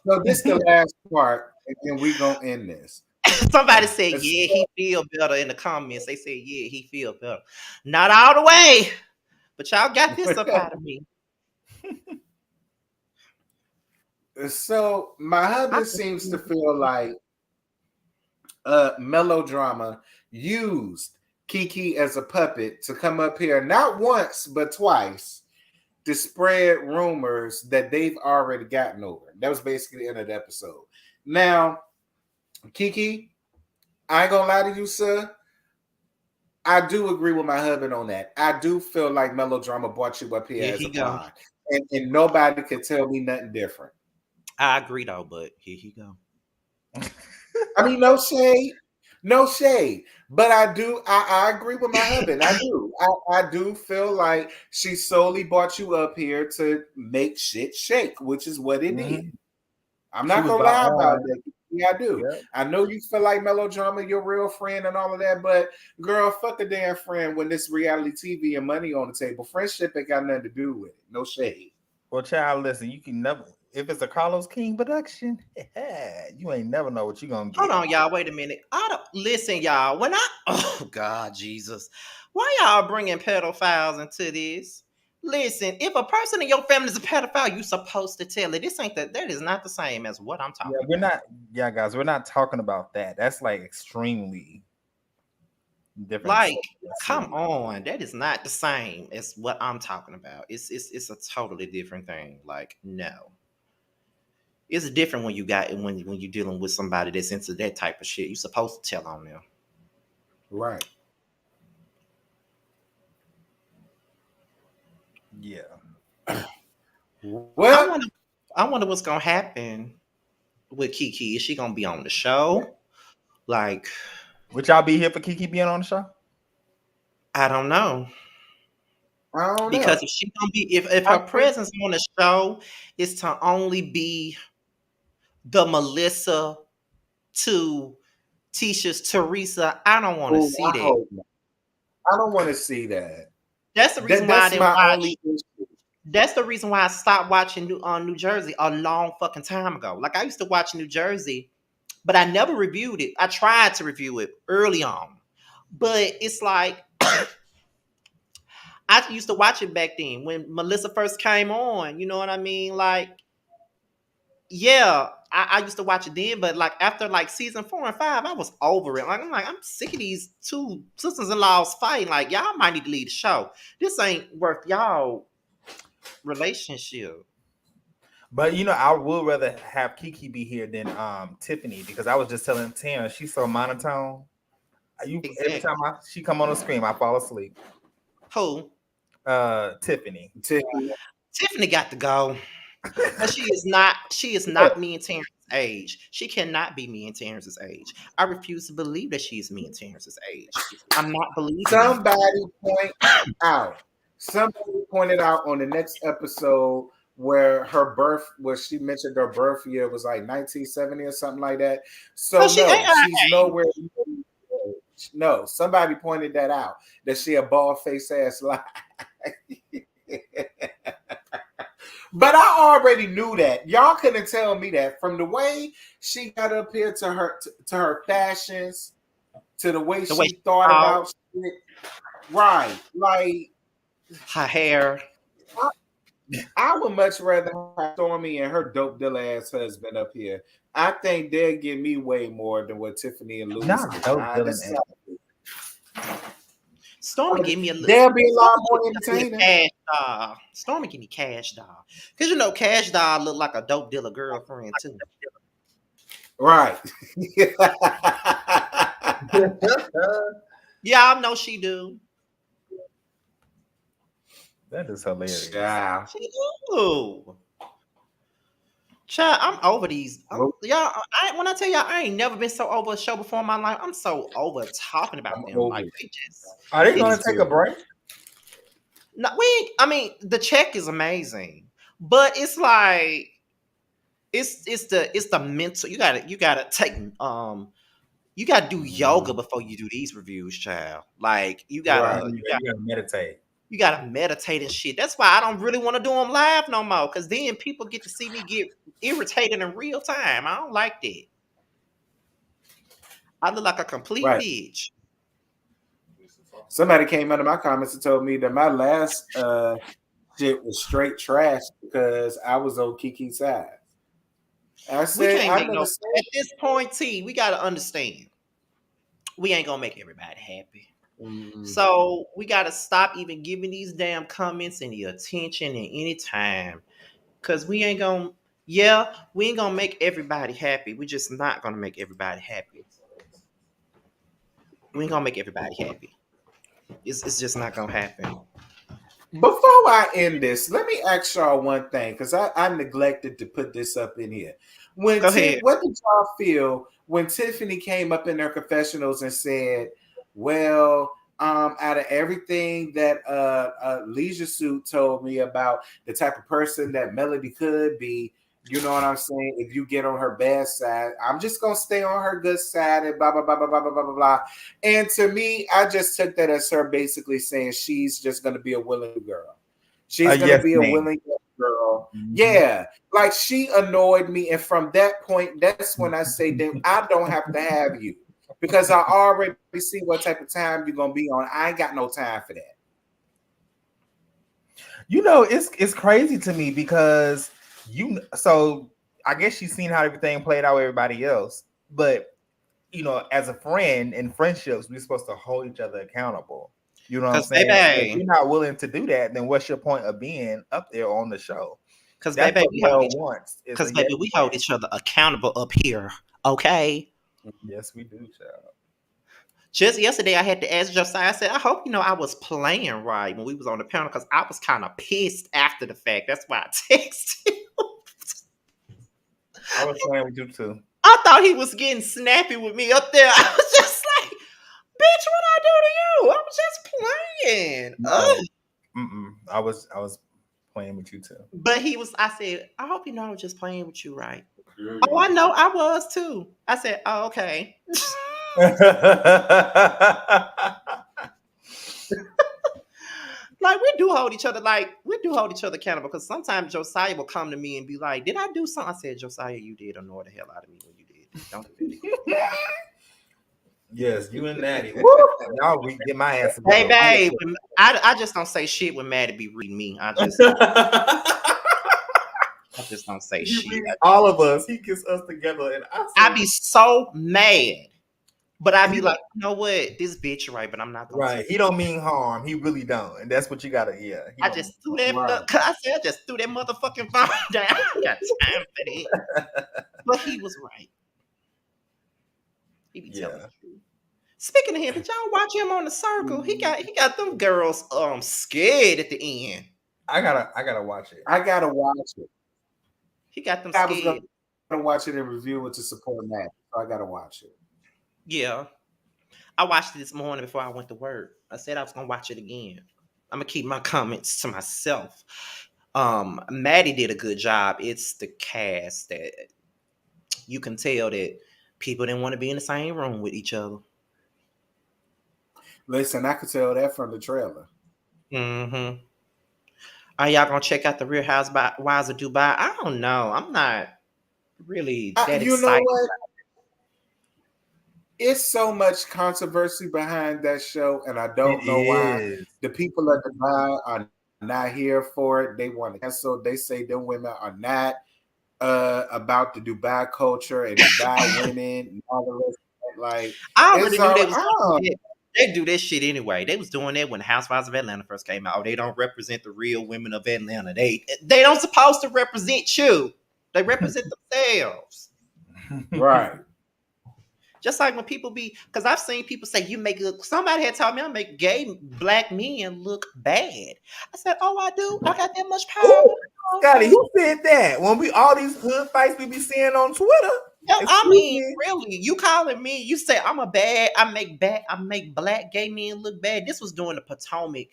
So this the last part, and then we gonna end this. Somebody said, yeah, he feel better in the comments. They said, yeah, he feel better. Not all the way, but y'all got this up out of me. So my husband seems to feel like melodrama used Kiki as a puppet to come up here not once but twice to spread rumors that they've already gotten over. That was basically the end of the episode. Now, Kiki, I ain't gonna lie to you, sir. I do agree with my husband on that. I do feel like melodrama brought you up here as a pod. And nobody could tell me nothing different. I agree though, but here he go. I mean, no shade. No shade. But I agree with my husband. I do. I do feel like she solely brought you up here to make shit shake, which is what it did. I'm not gonna lie about that. Yeah, I do. Yep. I know you feel like melodrama, your real friend and all of that, but girl, fuck a damn friend when this reality TV and money on the table. Friendship ain't got nothing to do with it. No shade. Well, child, listen, you can never, if it's a Carlos King production, you ain't never know what you're gonna get. Hold on, y'all. Wait a minute. Listen, y'all. Oh God, Jesus, why y'all bringing pedophiles into this? Listen, if a person in your family is a pedophile, you supposed to tell it. That is not the same as what I'm talking about. Guys, we're not talking about that. That's like extremely different. Like, come on, that is not the same as what I'm talking about. It's a totally different thing. Like, no. It's different when when you're dealing with somebody that's into that type of shit. You're supposed to tell on them. Right. Yeah. Well, I wonder what's gonna happen with Kiki. Is she gonna be on the show? Like, would y'all be here for Kiki being on the show? I don't know. Because if she's gonna be, if her presence on the show is to only be the Melissa to Tisha's Teresa, I don't want to see that. I don't want to see that. That's the reason why I didn't watch. That's the reason why I stopped watching New Jersey a long fucking time ago. Like, I used to watch New Jersey, but I never reviewed it. I tried to review it early on, but it's like I used to watch it back then when Melissa first came on. You know what I mean? Like, yeah, I used to watch it then, but like after like season 4 and 5, I was over it. Like, I'm sick of these two sisters-in-laws fighting. Like, y'all might need to leave the show. This ain't worth y'all relationship. But I would rather have Kiki be here than Tiffany, because I was just telling Taryn, she's so monotone. Exactly. Every time she come on the screen, I fall asleep. Who? Tiffany. Tiffany got to go. But she is not me and Terrence's age. She cannot be me and Terrence's age. I refuse to believe that she is me and Terrence's age. I'm not believing. Somebody pointed out on the next episode where she mentioned her birth year was like 1970 or something like that. So she's nowhere. No, somebody pointed that out, that she a bald face ass lie. But I already knew that. Y'all couldn't tell me that from the way she got up here to her fashions, to the way she thought about shit. Right. Like her hair. I would much rather have Stormy and her dope dill ass husband up here. I think they'll give me way more than what Tiffany and Louis. Stormy give me a little. There'll be a lot more entertaining. Cash Doll. Stormy give me Cash Doll, because Cash Doll look like a dope dealer girlfriend too. Right. Yeah, I know she do. That is hilarious. Yeah. She do. Child, I'm over these. Well, Y'all, when I tell y'all, I ain't never been so over a show before in my life. I'm so over talking I'm about them. over Like it. they just, Are they it going just to take a break? no. I mean, the check is amazing, but it's like it's the mental. You gotta take you gotta do yoga before you do these reviews, child. Like you Right. gotta You gotta meditate. you gotta meditate and shit. That's why I don't really want to do them live no more. Cause then people get to see me get irritated in real time. I don't like that. I look like a complete Right. bitch. Somebody came under my comments and told me that my last shit was straight trash because I was on Kiki's side. I We said, can't I make never no said. at this point, T. We gotta understand. We ain't gonna make everybody happy. So we gotta stop even giving these damn comments any attention at any time. Cause we ain't gonna make everybody happy. We just not gonna make everybody happy. We ain't gonna make everybody happy. It's just not gonna happen. Before I end this, let me ask y'all one thing because I neglected to put this up in here. Go ahead. What did y'all feel when Tiffany came up in her confessionals and said, "Well, out of everything that Leisure Suit told me about the type of person that Melody could be, you know what I'm saying? If you get on her bad side, I'm just gonna stay on her good side and blah blah blah blah blah blah blah blah blah." And to me, I just took that as her basically saying she's just gonna be a willing girl. She's gonna Yes, be a ma'am. willing girl. Mhm. Yeah, like she annoyed me, and from that point, that's when I say that I don't have to have you because I already see what type of time you're gonna be on. I ain't got no time for that. You know, it's crazy to me because so I guess she's seen how everything played out with everybody else, but you know, as a friend in friendships, we're supposed to hold each other accountable. You know what I'm Cause saying? So if baby, you're not willing to do that, then what's your point of being up there on the show? cause That's baby, what Mel wants. Is cause a yes baby, we man. hold each other accountable up here. Okay. Yes, we do, child. Just yesterday, I had to ask Josiah. I said, "I hope you know I was playing right when we was on the panel because I was kind of pissed after the fact. That's why I texted him. I was playing with you too. I thought he was getting snappy with me up there. I was just like, bitch, what I do to you? I was just playing. No. I was playing with you too. But I said, I hope you know I was just playing with you, right? Oh, I know I was too. I said, oh, okay. Like we do hold each other accountable because sometimes Josiah will come to me and be like, "Did I do something?" I said, "Josiah, you did annoy the hell out of me when you did. Don't do that." Yes, you and Natty. Y'all get my ass. Hey, babe, I just don't say shit when Maddie be reading me. I just don't say shit. All of us, he gets us together, and I be so mad, but I be like, you know what, this bitch right, but I'm not gonna. Right, he don't mean harm. He really don't, and that's what you gotta. Yeah, I just threw that. I said I just threw that motherfucking phone down. I ain't got time for that. But he was right. He be telling the truth. Speaking of him, did y'all watch him on the circle? He got them girls scared at the end. I gotta watch it. I gotta watch it. He got them I scared. was gonna watch it and review it to support Matt, so I gotta watch it. Yeah, I watched it this morning before I went to work. I said I was gonna watch it again. I'm gonna keep my comments to myself. Maddie did a good job. It's the cast that you can tell that people didn't want to be in the same room with each other. Listen, I could tell that from the trailer. Mm-hmm. Are y'all gonna check out the Real Housewives of Dubai? I don't know. I'm not really that excited. You know what? It's so much controversy behind that show, and I don't know why. The people at Dubai are not here for it. They want to cancel. They say them women are not about the Dubai culture and Dubai women and all the rest of that. Like, I already knew they do that shit anyway. They was doing that when the Housewives of Atlanta first came out. Oh, they don't represent the real women of Atlanta. They don't supposed to represent you. They represent themselves. Right. Just like when people because I've seen people say somebody had told me I make gay black men look bad. I said, oh, I do? I got that much power? Scotty, who said that? When we all these hood fights we be seeing on Twitter. No, I Excuse mean, me. really, you calling me? You say I make black gay men look bad. This was during the Potomac,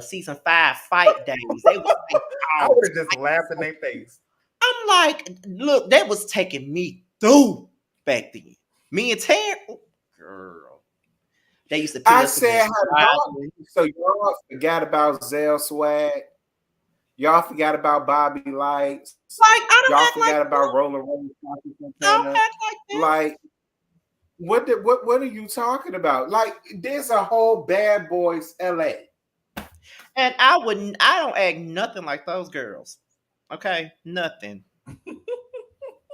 season 5 fight days. They was like, I oh, would have just laughed in their face. I'm like, look, that was taking me through back then. Me and Terry, oh, girl, they used to put I us said, against rivals. so y'all forgot about Zell Swag. Y'all forgot about Bobby Lights. Like, I don't Y'all act like forgot about that. Roller Roller Coffee I don't Container. act like that. Like, what are you talking about? Like, there's a whole Bad Boys LA. And I don't act nothing like those girls. Okay, nothing.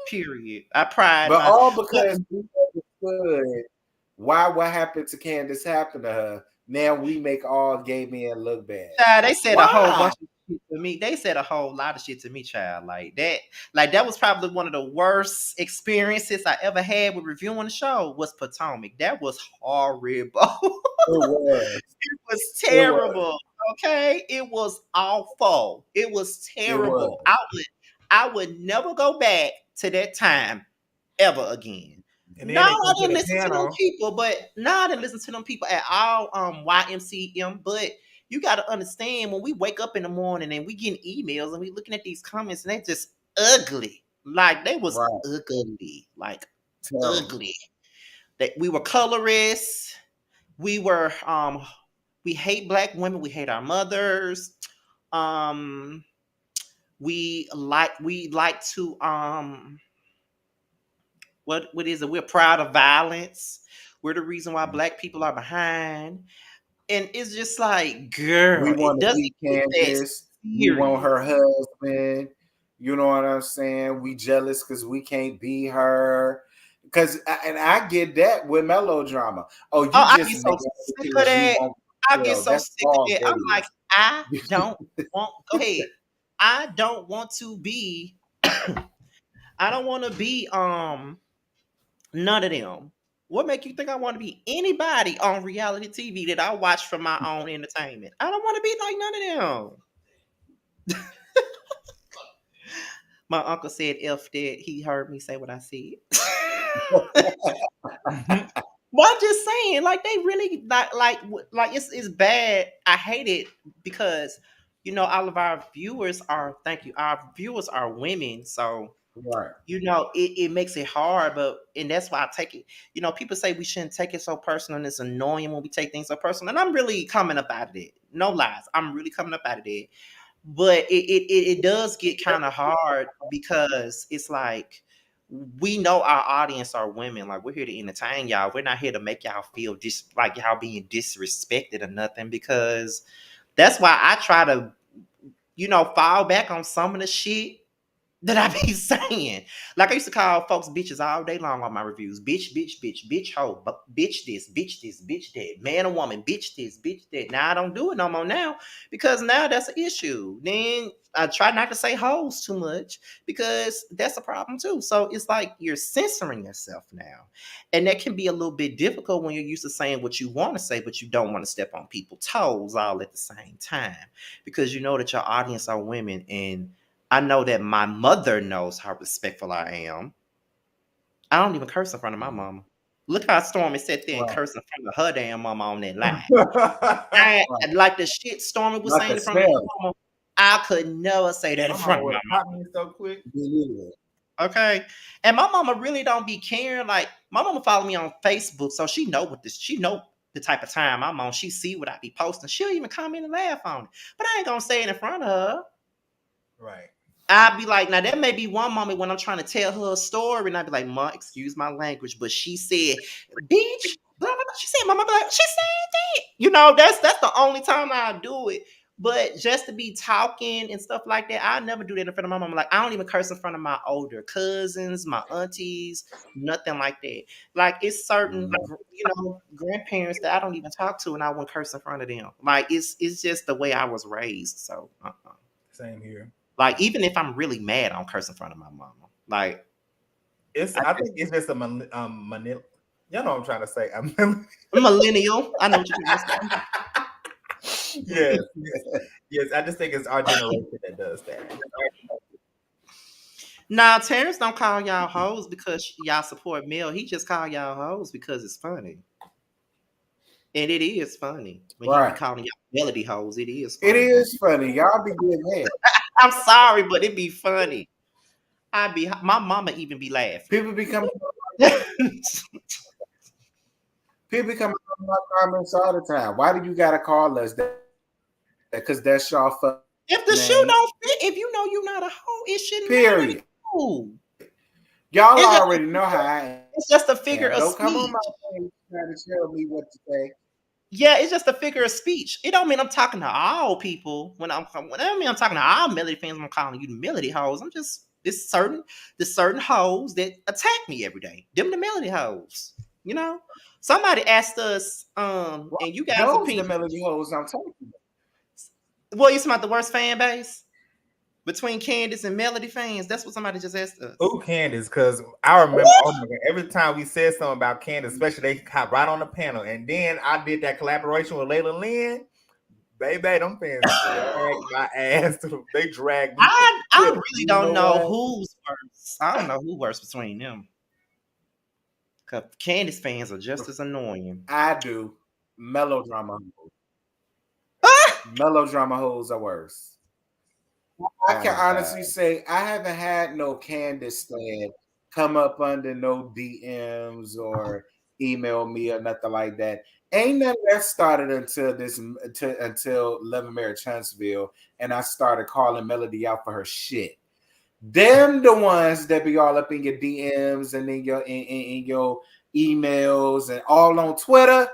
Period. I pride But my. all because we understood why what happened to Candace happened to her. Now we make all gay men look bad. They said a whole Why? bunch of shit to me. They said a whole lot of shit to me, child. Like that. Like that was probably one of the worst experiences I ever had with reviewing the show. Was Potomac. That was horrible. It was. It was terrible. Okay, it was awful. It was terrible. I would never go back to that time ever again. And then No, they I come to didn't the listen to them panel. people, but no, I didn't listen to them people at all. YMCM, but you got to understand when we wake up in the morning and we getting emails and we looking at these comments and they just ugly, like they was ugly, like ugly. That we were colorists. We were we hate black women. We hate our mothers. We like to what is it? We're proud of violence. We're the reason why black people are behind. And it's just like, girl, We it want to doesn't be get that Candace. We want her husband. You know what I'm saying? We jealous because we can't be her. And I get that with melodrama. Oh, you I just get so mad sick of because you that. won't I get tell. so That's sick of all it. gay I'm like, is. I don't want. Go ahead. I don't want to be. I don't want to be none of them. What make you think I want to be anybody on reality TV that I watch for my own entertainment? I don't want to be like none of them. My uncle said F that. He heard me say what I said. Well, I'm just saying, like they really like it's bad. I hate it because all of our viewers are thank you. Our viewers are women, so Right. it makes it hard. But and that's why I take it. People say we shouldn't take it so personal, and it's annoying when we take things so personal. And I'm really coming up out of it. No lies, I'm really coming up out of it. But it does get kind of hard because it's like we know our audience are women. Like we're here to entertain y'all. We're not here to make y'all feel like y'all being disrespected or nothing. Because that's why I try to, fall back on some of the shit that I be saying. Like I used to call folks bitches all day long on my reviews. Bitch, bitch, bitch, bitch, hoe, bitch this, bitch that, man or woman, bitch this, bitch that. Now I don't do it no more now because now that's an issue. Then I try not to say hoes too much because that's a problem too. So it's like you're censoring yourself now. And that can be a little bit difficult when you're used to saying what you want to say, but you don't want to step on people's toes all at the same time because you know that your audience are women and I know that my mother knows how respectful I am. I don't even curse in front of my mama. Look how Stormy sat there and cursed in front of her damn mama on that line. Like the shit Stormy was saying in front of my mama, I could never say that in front of my mama. So quick. Okay. And my mama really don't be caring. Like my mama follow me on Facebook, so she know the type of time I'm on. She see what I be posting. She'll even comment and laugh on it. But I ain't gonna say it in front of her. Right. I'd be like, now that may be one moment when I'm trying to tell her a story, and I'd be like, Ma, excuse my language, but she said, bitch, blah, blah, blah. She said, Mama, be like, she said that. That's the only time I do it. But just to be talking and stuff like that, I never do that in front of my mama. Like, I don't even curse in front of my older cousins, my aunties, nothing like that. Like, it's certain, grandparents that I don't even talk to, and I won't curse in front of them. Like, it's just the way I was raised. So, Same here. Like, even if I'm really mad, I don't curse in front of my mama. Like, I think it's just a manila. You know what I'm trying to say. A millennial. I know what you're trying to say. Yes, yes. I just think it's our generation that does that. Now, Terrence don't call y'all hoes because y'all support Mel. He just call y'all hoes because it's funny. And it is funny. When he be Right. calling y'all melody hoes, it is It funny. is funny. Y'all be getting head. I'm sorry, but it be funny. My mama even be laughing. People be coming to my comments all the time. Why do you gotta call us that? Because that's y'all fucking If the shoe name. don't fit, if you know you're not a hoe, it shouldn't Period. matter. No. Y'all It's just- already know how I am. It's just a figure of Don't come on speech. my page trying to tell me what to say. Yeah, it's just a figure of speech. It don't mean I'm talking to all people. When I mean I'm talking to all melody fans, I'm calling you melody hoes. I'm just the certain hoes that attack me every day. Them the melody hoes. You know? Somebody asked us, and you guys Those opinion. the melody hoes I'm talking about. Well, you talking about the worst fan base? Between Candace and Melody fans? That's what somebody just asked us. Ooh, Candace, because I remember oh my God, every time we said something about Candace, especially they hop right on the panel. And then I did that collaboration with Layla Lynn. Baby, them fans dragged my ass. They dragged me. I really You don't know what? who's worse. I don't know who's worse between them. Cause Candace fans are just as annoying. I do. Melodrama hoes. Ah! Melodrama hoes are worse. I Oh can my honestly God. say I haven't had no Candace stand come up under no DMs or email me or nothing like that. Ain't none of that started until Love and Marriage Huntsville, and I started calling Melody out for her shit. Them the ones that be all up in your DMs and in your emails and all on Twitter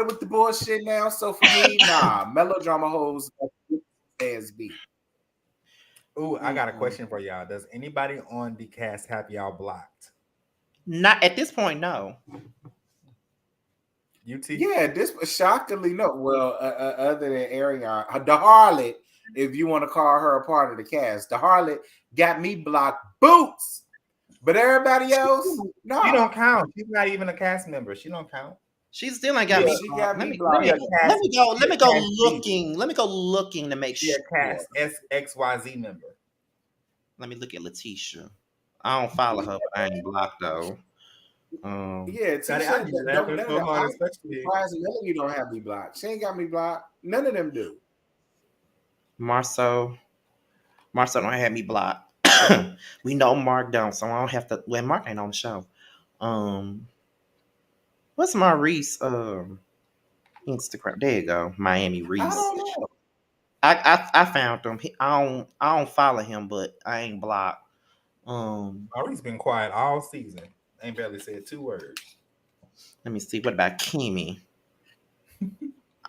with the bullshit now. So for me, nah, melodrama hoes as be. Ooh, I got a question for y'all. Does anybody on the cast have y'all blocked? Not at this point, no. UT? Yeah, this was shockingly no. Well, other than Ariana, the harlot, if you want to call her a part of the cast, the harlot got me blocked boots, but everybody else, no. She don't count. She's not even a cast member. She don't count. She still ain't got Yeah, me. she blocked. got Let me me blocked. let me go. Let me go Cast B. looking. Let me go looking to make She sure. a cast XYZ member. Let me look at Letitia. I don't follow her, but I ain't blocked though. Yeah, Scotty, I Tisha, need you don't laughing none of so them. hard, I'm especially. surprised Melody don't have me blocked. She ain't got me blocked. None of them do. Marceau don't have me blocked. We know Mark don't, so I don't have to. Well, Mark ain't on the show. What's Maurice Instagram? There you go, Miami I Reese. don't know. I found him. I don't follow him, but I ain't blocked. Maurice been quiet all season. Ain't barely said 2 words. Let me see. What about Kimmy?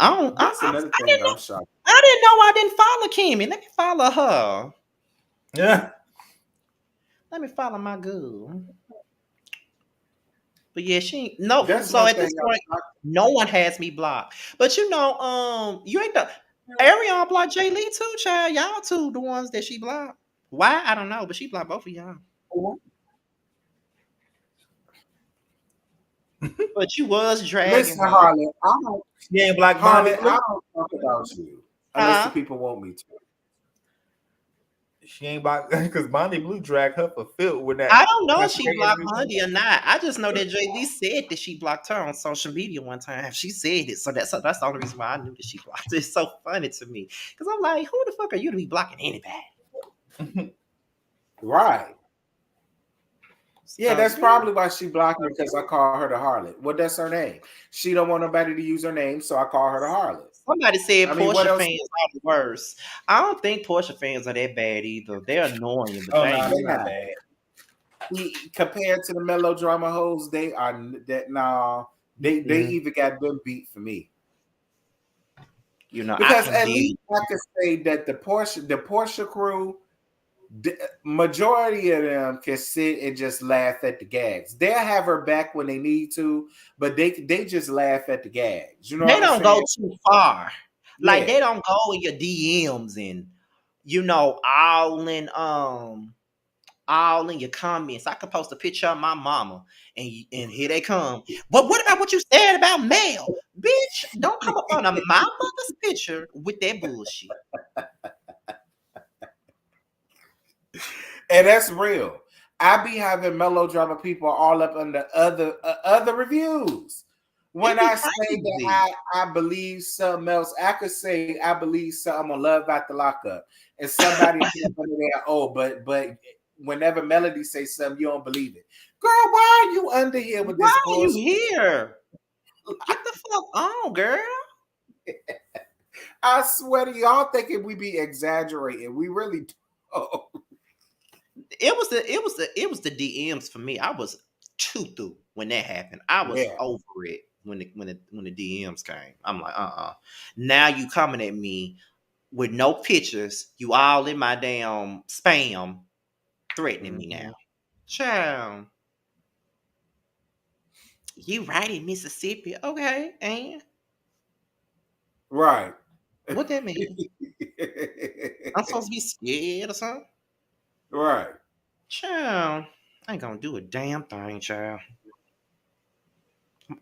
I don't. That's I another thing didn't know. I'm shocked. I didn't know I didn't follow Kimmy. Let me follow her. Yeah. Let me follow my girl. But yeah, she ain't no. That's So one at thing this I'm point, shocked. no one has me blocked. But you ain't the Ariana blocked Jay Lee too, child. Y'all two the ones that she blocked. Why? I don't know, but she blocked both of y'all. But you was dragging Listen, her. Harlan, I don't. She ain't blocked Harlan, Bonnie I Blue. don't talk about you unless the Huh? people want me to. She ain't blocked because Bonnie Blue dragged her for filth with that. I don't know if she blocked cascade. Bundy or not. I just know that Jay Z said that she blocked her on social media one time. She said it, so that's the only reason why I knew that she blocked her. It's so funny to me because I'm like, who the fuck are you to be blocking anybody? Right. Yeah, So, that's probably why she blocked me because I call her the harlot. Well, that's her name. She don't want nobody to use her name, so I call her the harlot. somebody said I mean, what Porsche else? fans are the worst. I don't think Porsche fans are that bad either. They're annoying, but Oh they no, ain't they're They're not not. bad. Compared to the melodrama hoes, they are that nah. They Mhm. even got them beat for me. You know, I Because can at dig. least I can say that the Porsche crew, the majority of them can sit and just laugh at the gags. They'll have her back when they need to, but they just laugh at the gags. You know They what I'm don't go saying? too far. Like Yeah. they don't go in your DMs and all in your comments. I could post a picture of my mama and here they come. But what about what you said about Mel? Bitch, don't come up under my mother's picture with that bullshit. And that's real. I be having melodrama people all up under other reviews. When I say that I believe something else, I could say I believe something on Love After Lockup, and somebody under there, oh, but whenever Melody say something, you don't believe it. Girl, why are you under here with this bullshit? Why are you here? Get the fuck on, girl. I swear to y'all thinking we be exaggerating. We really don't. It was the DMs for me. I was too through when that happened. I was over it when the DMs came. I'm like, Now you coming at me with no pictures. You all in my damn spam, threatening me now. Child. You right in Mississippi. Okay, and right. What that mean? I'm supposed to be scared or something? Right. Child. I ain't gonna do a damn thing, child.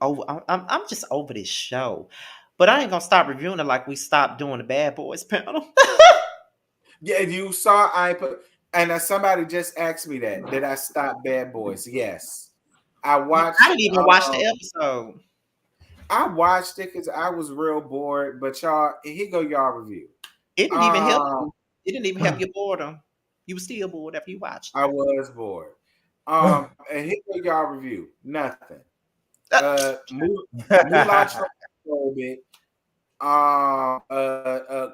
I'm just over this show. But I ain't gonna stop reviewing it like we stopped doing the Bad Boys panel. Yeah, you saw and somebody just asked me that. Did I stop Bad Boys? Yes. I watched. I didn't even watch the episode. I watched it because I was real bored. But y'all, here go y'all review. It didn't even help you. It didn't even help your boredom. You were still bored after you watched it. I was bored. And here go y'all review. Nothing. Mulan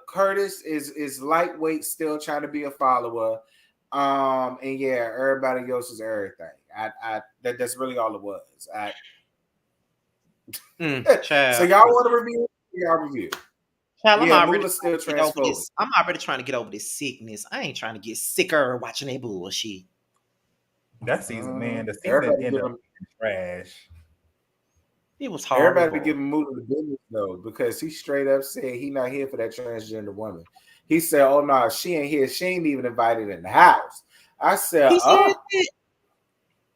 Curtis is lightweight, still trying to be a follower. And yeah, everybody else is everything. That's really all it was. So y'all want to review? Y'all review. Child, I'm already trying to get over this sickness. I ain't trying to get sicker watching that bullshit. That season, man, the season ended up trash. It was horrible. Everybody be giving Mulan the business though, because he straight up said he not here for that transgender woman. He said, "Oh no, she ain't here. She ain't even invited in the house." I said,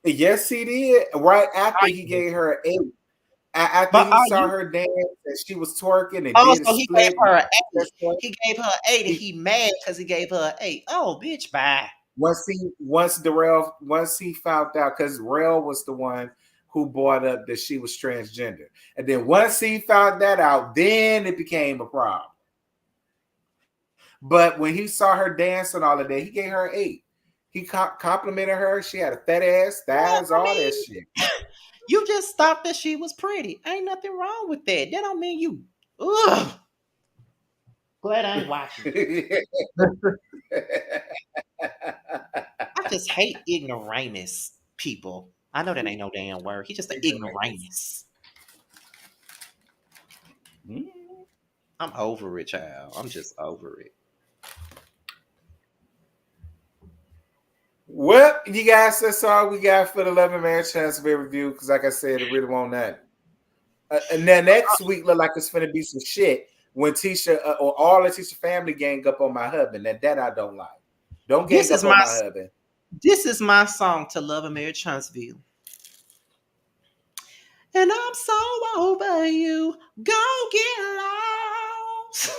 yes, he did. Right after he gave her an 8. After he saw her dance and she was twerking and so he gave her an 8. He gave her an 8 and he mad because he gave her an 8. Oh, bitch, bye. Once he found out, because Rel was the one who brought up that she was transgender. And then once he found that out, then it became a problem. But when he saw her dancing all of that, he gave her an 8. He complimented her. She had a fat ass, thighs, all that shit. You just thought that she was pretty. Ain't nothing wrong with that. That don't mean you. Ugh. Glad I ain't watching. I just hate ignoramus people. I know that ain't no damn word. He's just an ignoramus. I'm over it, child. I'm just over it. Well, you guys, that's all we got for the 11-man transfer review. Because, like I said, it really won't that. And then next week look like it's gonna be some shit when Tisha or all the Tisha family gang up on my husband. That I don't like. Don't gang up on my husband. This is my song to Love and Marriage Huntsville. And I'm so over you. Go get lost.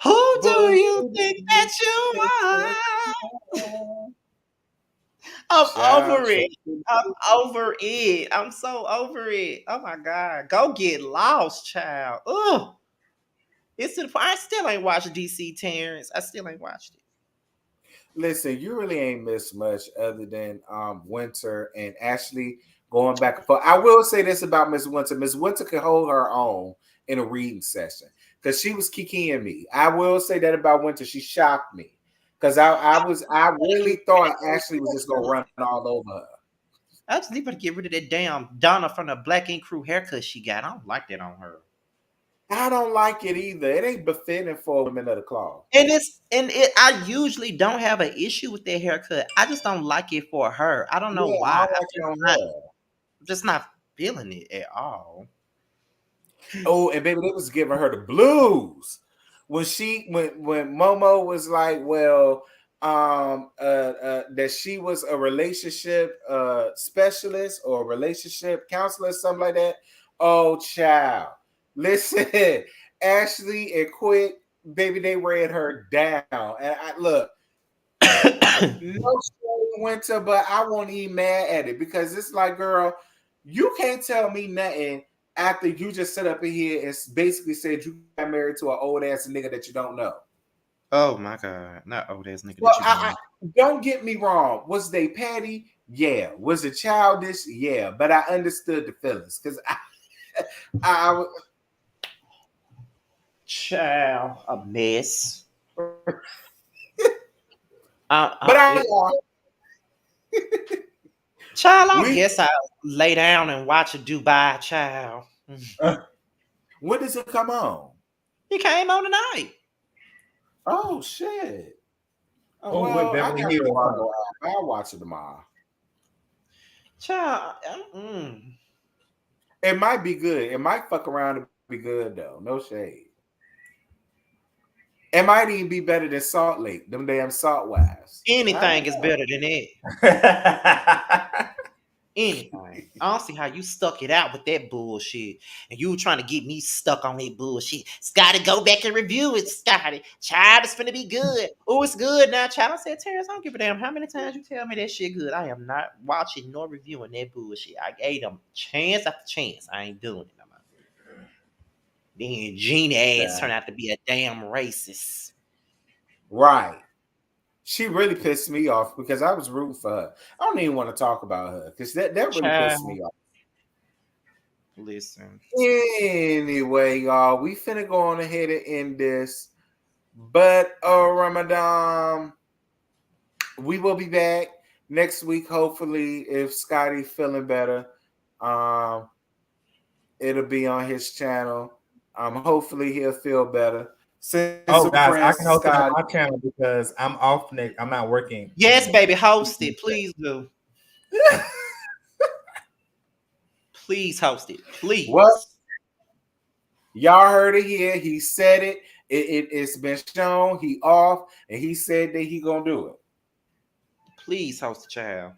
Who do you think that you are? I'm over it. I'm over it. I'm so over it. Oh my God. Go get lost, child. Ugh. It's to the point. I still ain't watched DC Terrence. I still ain't watched it. Listen, you really ain't missed much other than Winter and Ashley going back and forth. I will say this about Miss Winter. Miss Winter can hold her own in a reading session because she was kikiing me. I will say that about Winter. She shocked me because I really thought Ashley was just gonna run all over her. I just need to get rid of that damn Donna from the Black Ink Crew haircut she got. I don't like that on her. I don't like it either. It ain't befitting for Women of the Claw. I usually don't have an issue with that haircut. I just don't like it for her. I don't know why. I'm just not feeling it at all. Oh, and baby, they was giving her the blues when Momo was like, "Well, that she was a relationship specialist or relationship counselor, something like that. Oh, child. Listen, Ashley and Quick, baby, they read her down. And I look, no shade, Winter, but I won't even mad at it because it's like, girl, you can't tell me nothing after you just sit up in here and basically said you got married to an old ass nigga that you don't know. Oh my God, not old ass nigga. Well, that don't get me wrong. Was they petty? Yeah. Was it childish? Yeah. But I understood the feelings because I child a mess. but I child, I guess I'll lay down and watch a Dubai child. When does it come on? He came on tonight. Oh shit. Oh, well, with I Beverly got Hills. tomorrow. I'll watch it tomorrow. Child, It might be good. It might fuck around and be good though. No shade. It might even be better than Salt Lake. Them damn Salt Wives. anything is better than that. Anything. I don't see how you stuck it out with that bullshit. And you were trying to get me stuck on that bullshit. Scotty, go back and review it, Scotty. Child, it's finna be good. Oh, it's good now, child. I said, Terrence, I don't give a damn how many times you tell me that shit good. I am not watching nor reviewing that bullshit. I gave them chance after chance. I ain't doing it no more. Then Jeannie ass turned out to be a damn racist. Right. She really pissed me off because I was rooting for her. I don't even want to talk about her because that really pissed me off. Listen. Anyway, y'all, we finna go on ahead and end this. But Ramadan, we will be back next week, hopefully, if Scotty feeling better. It'll be on his channel. Hopefully he'll feel better. Guys, I can host it on my channel because I'm off next. I'm not working. Yes, baby, host it. Please do. Please host it. Please. What? Y'all heard it here. He said it. It's been shown. He off, and he said that he gonna do it. Please host the child.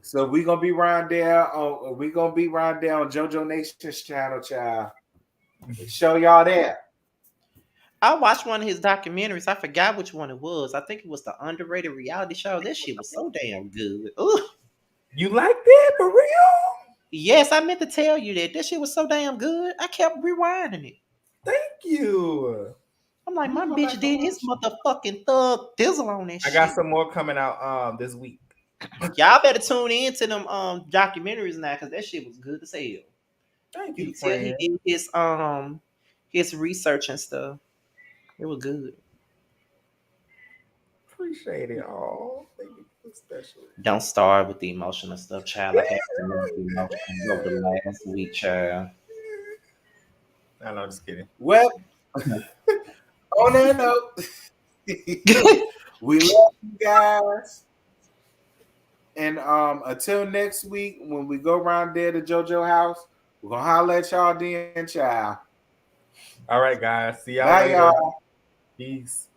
So we gonna be around there. We gonna be around there on JoJo Nation's channel, child. Show y'all that. I watched one of his documentaries. I forgot which one it was. I think it was the underrated reality show. That shit was so damn good. Ooh. You like that for real? Yes, I meant to tell you that. That shit was so damn good. I kept rewinding it. Thank you. I'm like, my bitch did his motherfucking thug thizzle on that shit. I got some more coming out this week. Y'all better tune in to them documentaries now because that shit was good as hell. Thank you, friend. He did his research and stuff. It was good. Appreciate it all. Thank you. Special. Don't start with the emotional stuff, child. I had to know the emotions over the last week, child. I know, just kidding. Well, on that note, we love you guys. And until next week, when we go around there to JoJo house, we're gonna holler at y'all then, child. All right, guys. See y'all Bye, later. y'all. Peace.